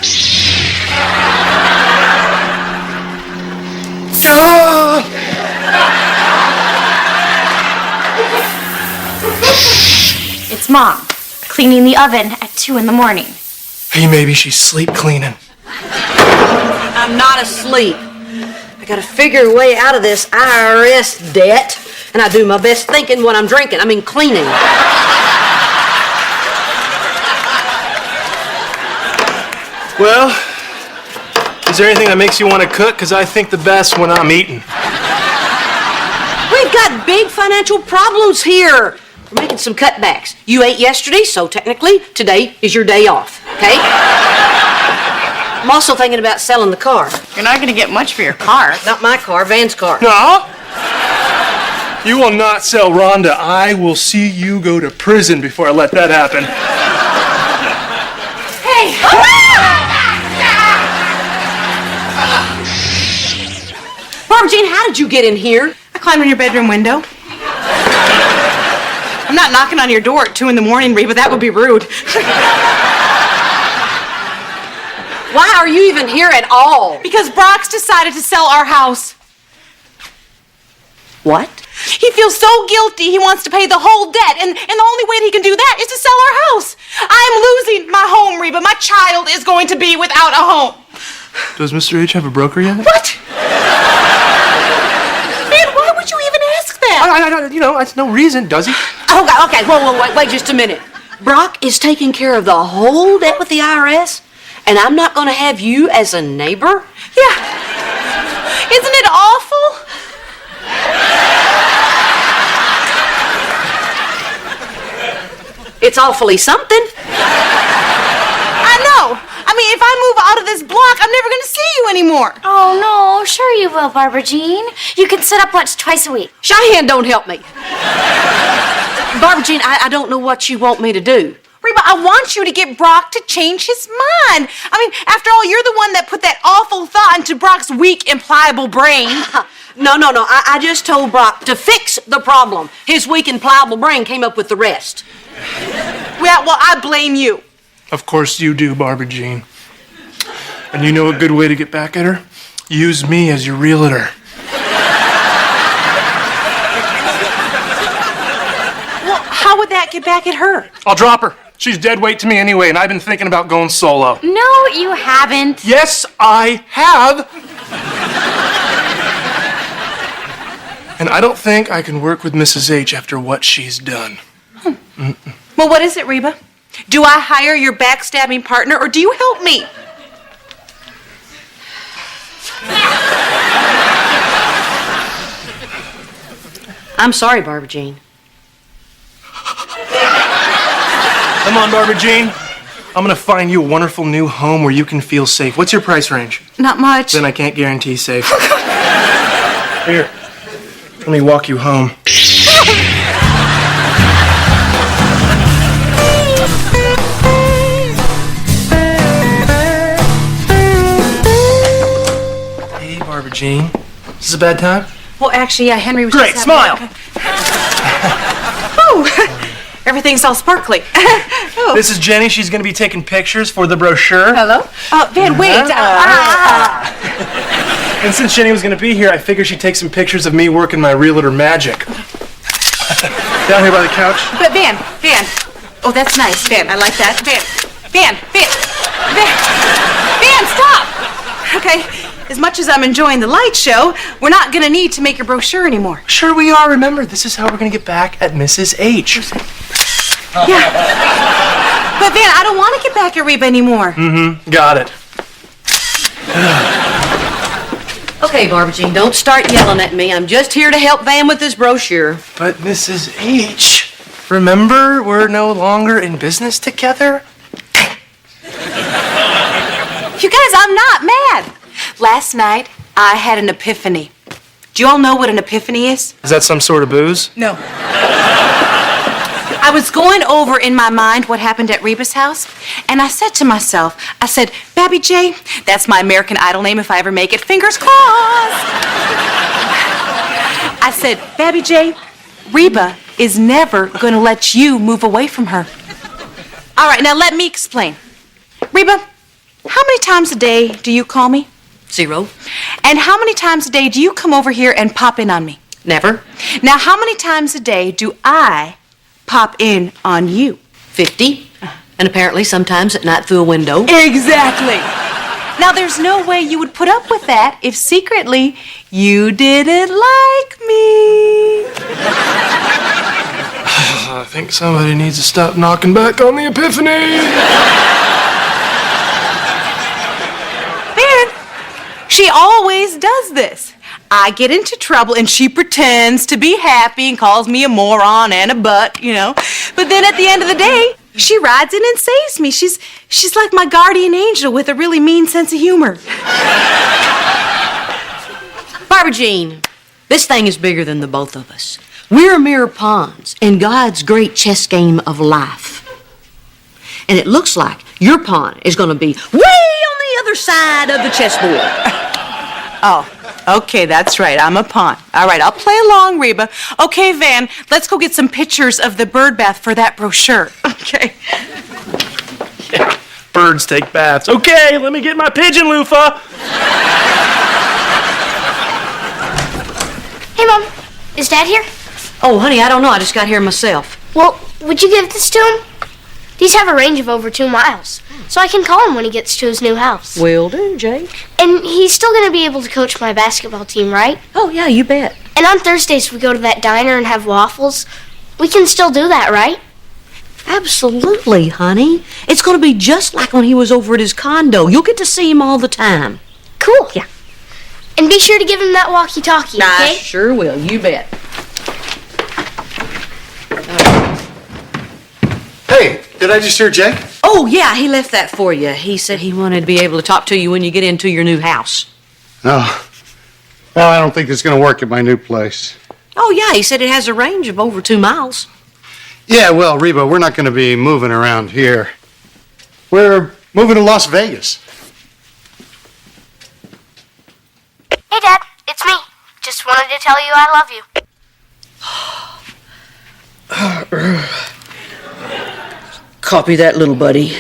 It's Mom, cleaning the oven at 2 in the morning. Hey, maybe she's sleep cleaning. I'm not asleep. I gotta figure a way out of this IRS debt, and I do my best thinking when I'm drinking. I mean, cleaning. Well, is there anything that makes you want to cook? Because I think the best when I'm eating. We've got big financial problems here. We're making some cutbacks. You ate yesterday, so technically today is your day off, okay? I'm also thinking about selling the car. You're not gonna get much for your car. Not my car, Van's car. No? You will not sell Rhonda. I will see you go to prison before I let that happen. Hey! Barbara Jean, how did you get in here? I climbed in your bedroom window. I'm not knocking on your door at 2 in the morning, Reba. That would be rude. Why are you even here at all? Because Brock's decided to sell our house. What? He feels so guilty he wants to pay the whole debt, and the only way that he can do that is to sell our house. I'm losing my home, Reba. My child is going to be without a home. Does Mr. H have a broker yet? What? Man, why would you even ask that? That's no reason, does he? Okay, wait just a minute. Brock is taking care of the whole debt with the IRS, and I'm not going to have you as a neighbor? Yeah. Isn't it awful? It's awfully something. I know. I mean, if I move out of this block, I'm never going to see you anymore. Oh, no. Sure you will, Barbara Jean. You can sit up lunch twice a week. Cheyenne, don't help me. Barbara Jean, I don't know what you want me to do. Reba, I want you to get Brock to change his mind. I mean, after all, you're the one that put that awful thought into Brock's weak and pliable brain. No. I just told Brock to fix the problem. His weak and pliable brain came up with the rest. Well, I blame you. Of course you do, Barbara Jean. And you know a good way to get back at her? Use me as your realtor. Well, how would that get back at her? I'll drop her. She's dead weight to me anyway, and I've been thinking about going solo. No, you haven't. Yes, I have. And I don't think I can work with Mrs. H after what she's done. Well, what is it, Reba? Do I hire your backstabbing partner, or do you help me? I'm sorry, Barbara Jean. Come on, Barbara Jean. I'm gonna find you a wonderful new home where you can feel safe. What's your price range? Not much. Then I can't guarantee safe. Here, let me walk you home. Hey, Barbara Jean. Is this a bad time? Well, actually, yeah, Henry was Great, just smile. Oh, everything's all sparkly. Oh. This is Jenny. She's going to be taking pictures for the brochure. Hello? Van, wait. And since Jenny was going to be here, I figured she'd take some pictures of me working my realtor magic. Down here by the couch. But Van. Oh, that's nice, Van. I like that. Van, stop. Okay, as much as I'm enjoying the light show, we're not going to need to make your brochure anymore. Sure we are. Remember, this is how we're going to get back at Mrs. H. Yeah. But Van, I don't want to get back at Reba anymore. Mm-hmm. Got it. Okay, Barbara Jean, don't start yelling at me. I'm just here to help Van with this brochure. But Mrs. H, remember, we're no longer in business together? You guys, I'm not mad. Last night, I had an epiphany. Do you all know what an epiphany is? Is that some sort of booze? No. I was going over in my mind what happened at Reba's house, and I said to myself, Babby J, that's my American Idol name if I ever make it, fingers crossed. I said, Babby J, Reba is never going to let you move away from her. All right, now let me explain. Reba, how many times a day do you call me? 0. And how many times a day do you come over here and pop in on me? Never. Now, how many times a day do I pop in on you? 50. And apparently sometimes at night through a window. Exactly. Now, there's no way you would put up with that if secretly you didn't like me. I think somebody needs to stop knocking back on the epiphany. Man, she always does this. I get into trouble and she pretends to be happy and calls me a moron and a butt, you know. But then at the end of the day, she rides in and saves me. She's like my guardian angel with a really mean sense of humor. Barbara Jean, this thing is bigger than the both of us. We're mere pawns in God's great chess game of life. And it looks like your pawn is going to be way on the other side of the chessboard. Oh, okay, that's right. I'm a pawn. All right, I'll play along, Reba. Okay, Van, let's go get some pictures of the bird bath for that brochure. Okay. Yeah, birds take baths. Okay, let me get my pigeon loofah. Hey, Mom. Is Dad here? Oh, honey, I don't know. I just got here myself. Well, would you give this to him? These have a range of over 2 miles, so I can call him when he gets to his new house. Will do, Jake. And he's still going to be able to coach my basketball team, right? Oh, yeah, you bet. And on Thursdays we go to that diner and have waffles. We can still do that, right? Absolutely, honey. It's going to be just like when he was over at his condo. You'll get to see him all the time. Cool. Yeah. And be sure to give him that walkie-talkie, okay? I sure will. You bet. Hey, did I just hear Jake? Oh, yeah, he left that for you. He said he wanted to be able to talk to you when you get into your new house. Oh. Well, I don't think it's going to work at my new place. Oh, yeah, he said it has a range of over 2 miles. Yeah, well, Reba, we're not going to be moving around here. We're moving to Las Vegas. Hey, Dad. It's me. Just wanted to tell you I love you. Copy that, little buddy.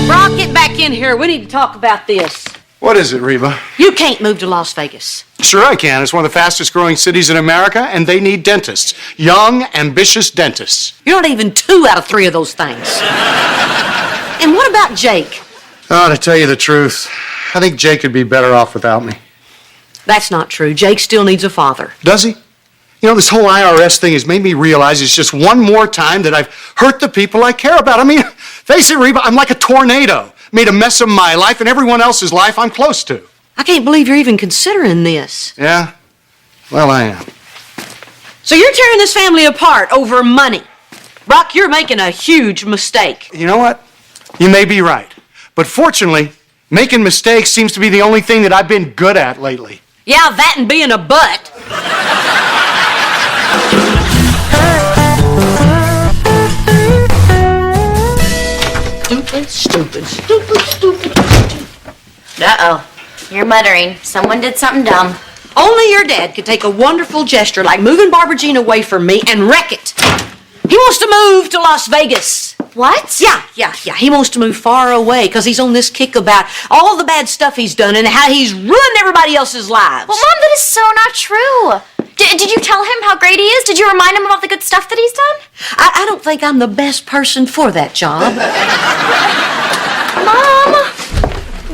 Brock, get back in here. We need to talk about this. What is it, Reba? You can't move to Las Vegas. Sure I can. It's one of the fastest growing cities in America, and they need dentists. Young, ambitious dentists. You're not even 2 out of 3 of those things. And what about Jake? Oh, to tell you the truth, I think Jake would be better off without me. That's not true. Jake still needs a father. Does he? You know, this whole IRS thing has made me realize it's just one more time that I've hurt the people I care about. I mean, face it, Reba, I'm like a tornado. Made a mess of my life and everyone else's life I'm close to. I can't believe you're even considering this. Yeah? Well, I am. So you're tearing this family apart over money. Brock, you're making a huge mistake. You know what? You may be right. But fortunately, making mistakes seems to be the only thing that I've been good at lately. Yeah, that and being a butt. Stupid. Uh-oh. You're muttering. Someone did something dumb. Only your dad could take a wonderful gesture like moving Barbara Jean away from me and wreck it. He wants to move to Las Vegas. What? Yeah. He wants to move far away because he's on this kick about all the bad stuff he's done and how he's ruined everybody else's lives. Well, Mom, that is so not true. Did you tell him how great he is? Did you remind him of all the good stuff that he's done? I don't think I'm the best person for that job. Mom,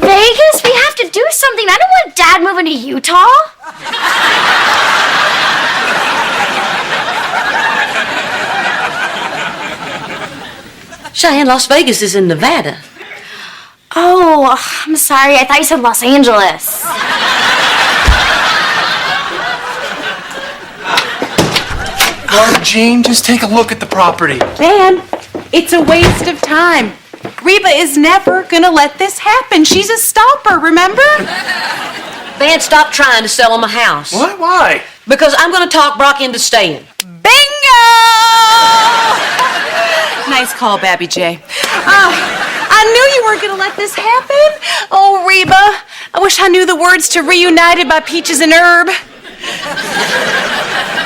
Vegas, we have to do something. I don't want Dad moving to Utah. Cheyenne, Las Vegas is in Nevada. Oh, I'm sorry. I thought you said Los Angeles. Barbara Jean, just take a look at the property. Man, it's a waste of time. Reba is never gonna let this happen. She's a stopper, remember? Van, stop trying to sell him a house. What? Why? Because I'm going to talk Brock into staying. Bingo! Nice call, Babby J. I knew you weren't gonna let this happen. Oh, Reba, I wish I knew the words to Reunited by Peaches and Herb.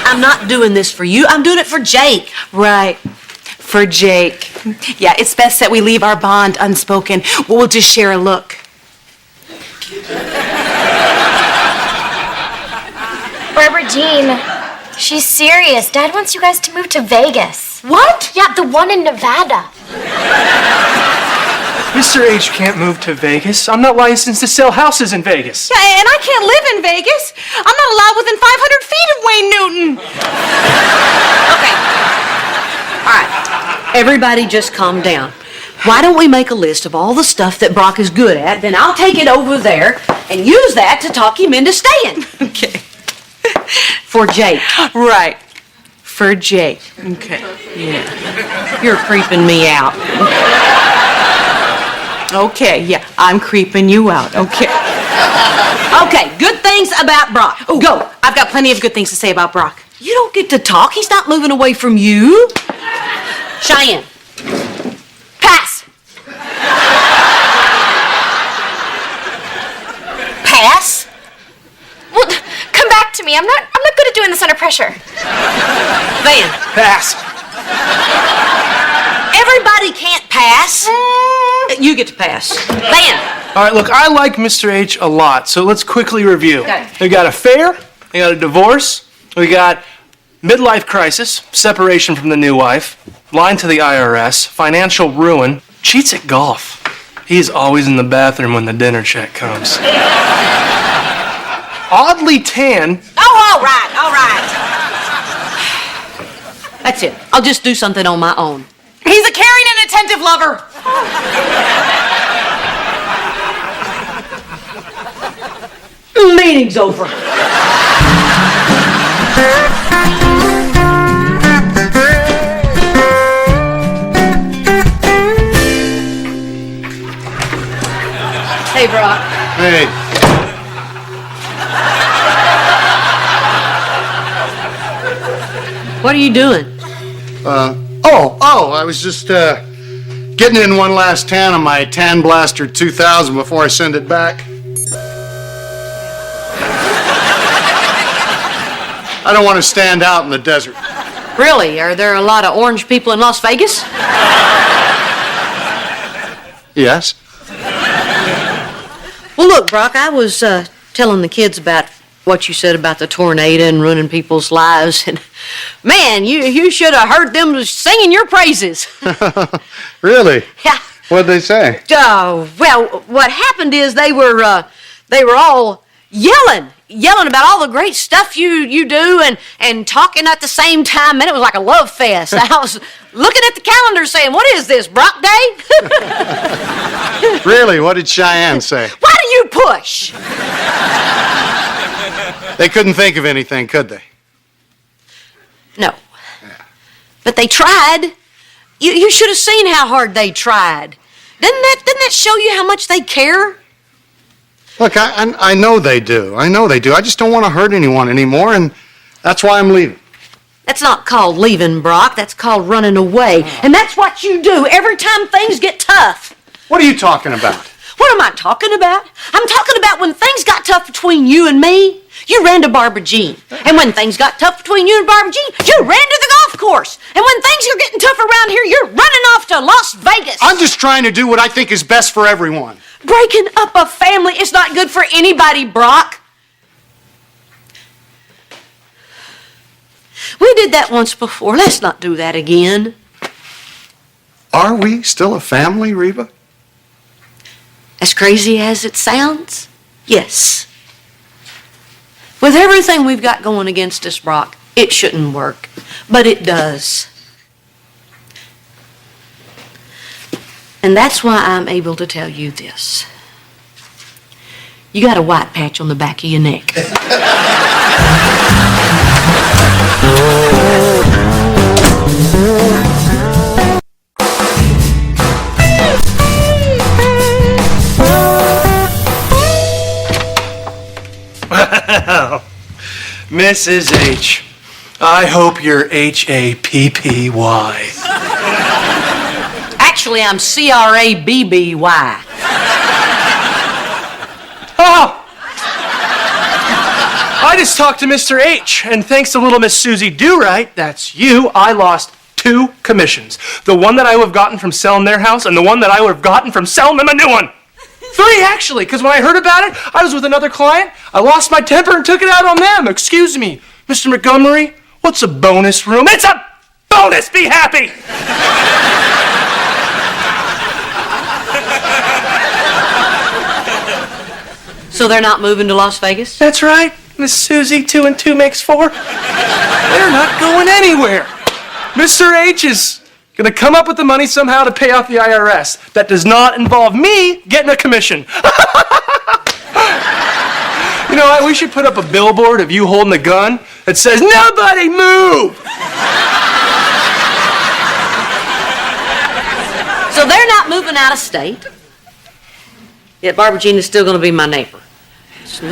I'm not doing this for you. I'm doing it for Jake. Right. For Jake. Yeah, it's best that we leave our bond unspoken. We'll just share a look. Barbara Jean, she's serious. Dad wants you guys to move to Vegas. What? Yeah, the one in Nevada. Mr. H can't move to Vegas. I'm not licensed to sell houses in Vegas. Yeah, and I can't live in Vegas. I'm not allowed within 500 feet of Wayne Newton. Okay. All right. Everybody just calm down. Why don't we make a list of all the stuff that Brock is good at, then I'll take it over there and use that to talk him into staying. Okay. For Jake. Right. For Jake. Okay. Yeah. You're creeping me out. Okay, yeah, I'm creeping you out. Okay. Okay, good things about Brock. Ooh, go. I've got plenty of good things to say about Brock. You don't get to talk. He's not moving away from you. Cheyenne. Pass. Pass? Well, come back to me. I'm not good at doing this under pressure. Van. Pass. Everybody can't pass. You get to pass. Van. All right, look, I like Mr. H a lot, so let's quickly review. Okay. We got affair, we got a divorce, we got midlife crisis, separation from the new wife, line to the IRS, financial ruin, cheats at golf. He's always in the bathroom when the dinner check comes. Oddly tan. Oh, all right, all right. That's it. I'll just do something on my own. He's a caring and attentive lover. Meeting's over. Hey, Brock. Hey. What are you doing? I was just getting in one last tan on my Tan Blaster 2000 before I send it back. I don't want to stand out in the desert. Really? Are there a lot of orange people in Las Vegas? Yes. Well, look, Brock, I was telling the kids about what you said about the tornado and ruining people's lives, and man, you should have heard them singing your praises. Really? Yeah. What'd they say? Well, what happened is they were all yelling about all the great stuff you do and talking at the same time. Man, it was like a love fest. I was looking at the calendar saying, what is this, Brock Day? Really? What did Cheyenne say? Why do you push? They couldn't think of anything, could they? No. But they tried. You should have seen how hard they tried. Didn't that show you how much they care? Look, I know they do. I know they do. I just don't want to hurt anyone anymore, and that's why I'm leaving. That's not called leaving, Brock. That's called running away. And that's what you do every time things get tough. What are you talking about? What am I talking about? I'm talking about when things got tough between you and me. You ran to Barbara Jean. And when things got tough between you and Barbara Jean, you ran to the golf course. And when things are getting tough around here, you're running off to Las Vegas. I'm just trying to do what I think is best for everyone. Breaking up a family is not good for anybody, Brock. We did that once before. Let's not do that again. Are we still a family, Reba? As crazy as it sounds, yes. With everything we've got going against us, Brock, it shouldn't work, but it does. And that's why I'm able to tell you this. You got a white patch on the back of your neck. Well, Mrs. H, I hope you're Happy. Actually, I'm CRABBY. Oh! I just talked to Mr. H, and thanks to little Miss Susie Do-Right, that's you, I lost 2 commissions. The one that I would have gotten from selling their house, and the one that I would have gotten from selling them a new one. 3, actually, because when I heard about it, I was with another client, I lost my temper and took it out on them. Excuse me, Mr. Montgomery, what's a bonus room? It's a bonus! Be happy! So they're not moving to Las Vegas? That's right, Miss Susie, 2 and 2 makes 4. They're not going anywhere. Mr. H is gonna come up with the money somehow to pay off the IRS. That does not involve me getting a commission. You know what, we should put up a billboard of you holding a gun that says, "Nobody move!" So they're not moving out of state. Yet Barbara Jean is still going to be my neighbor. So,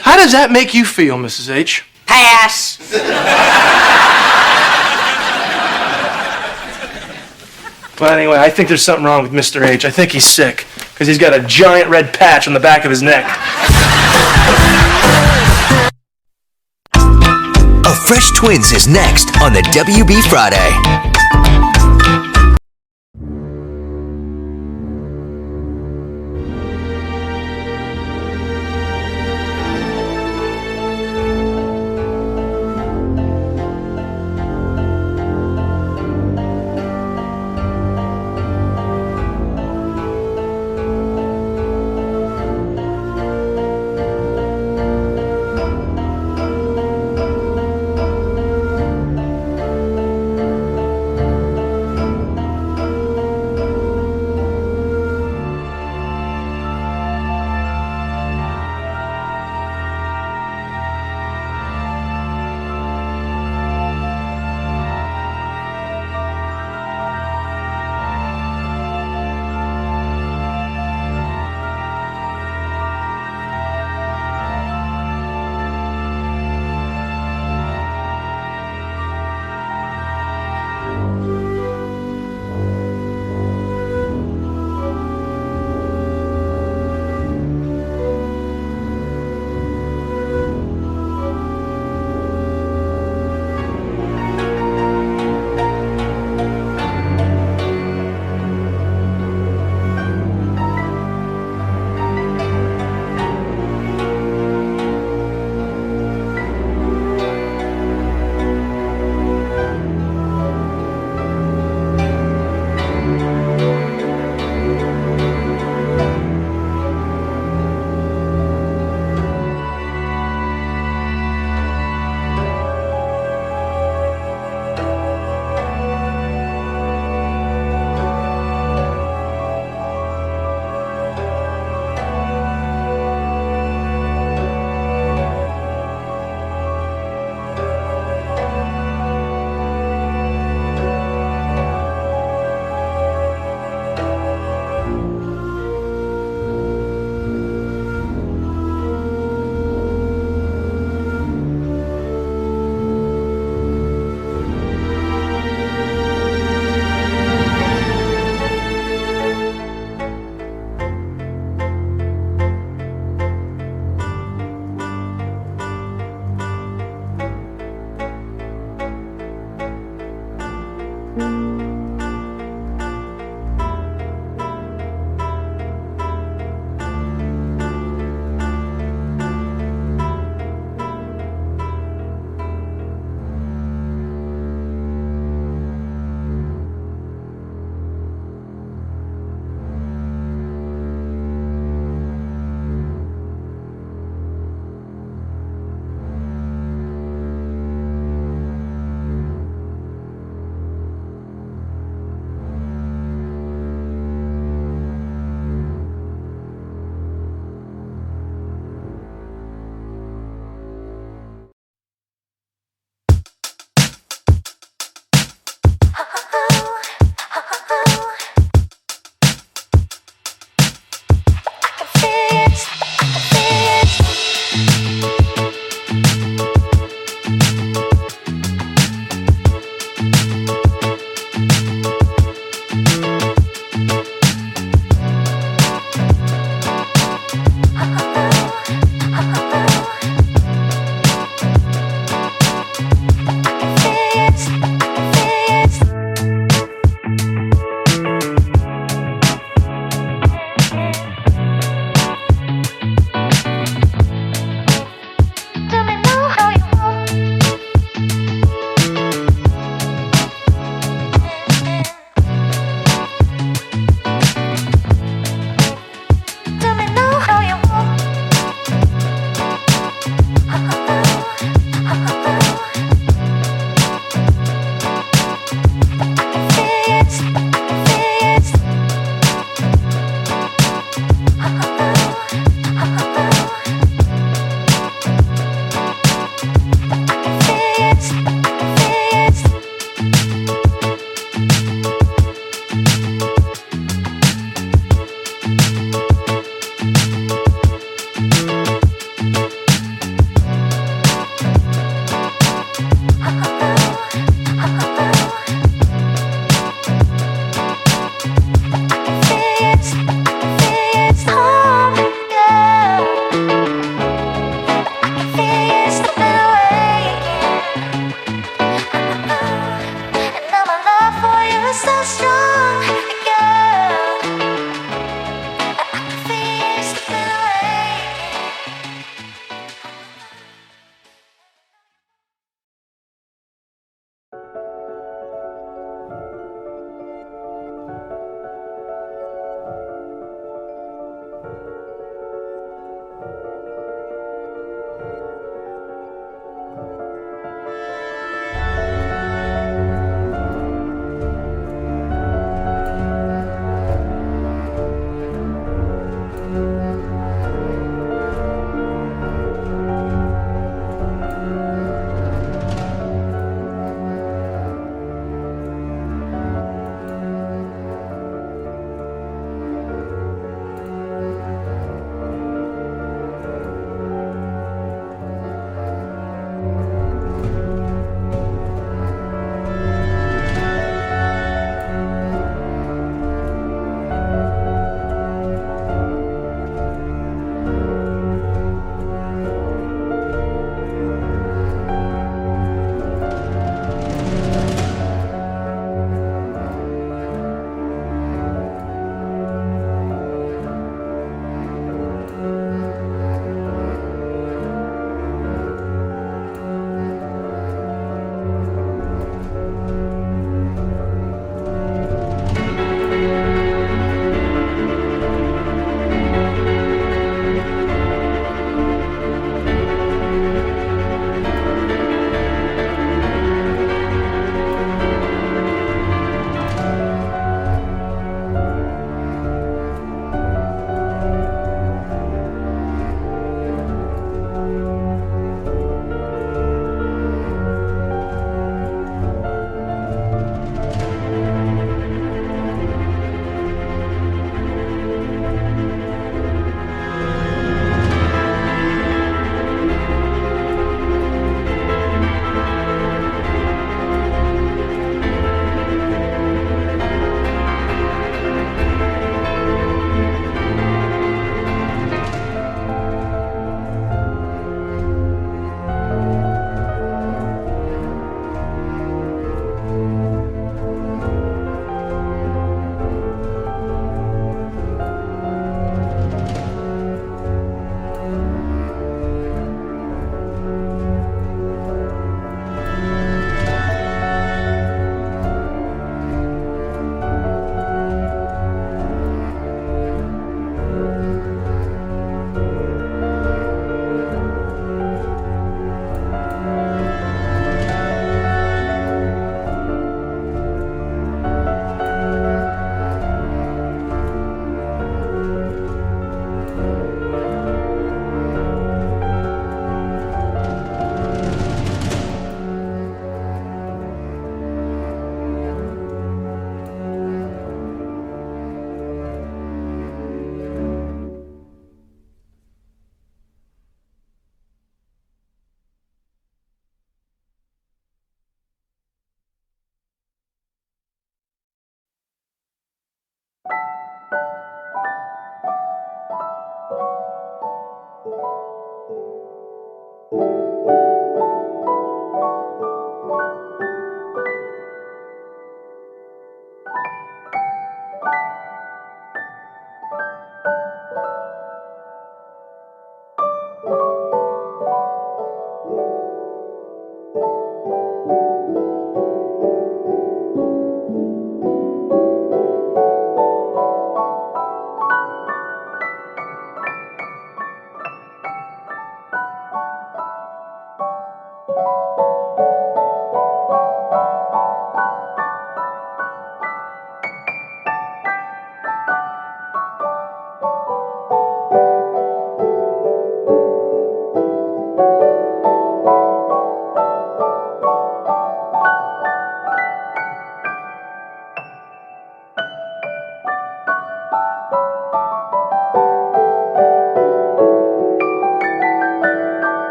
how does that make you feel, Mrs. H? Pass. But anyway, I think there's something wrong with Mr. H. I think he's sick, because he's got a giant red patch on the back of his neck. A Fresh Twins is next on the WB Friday.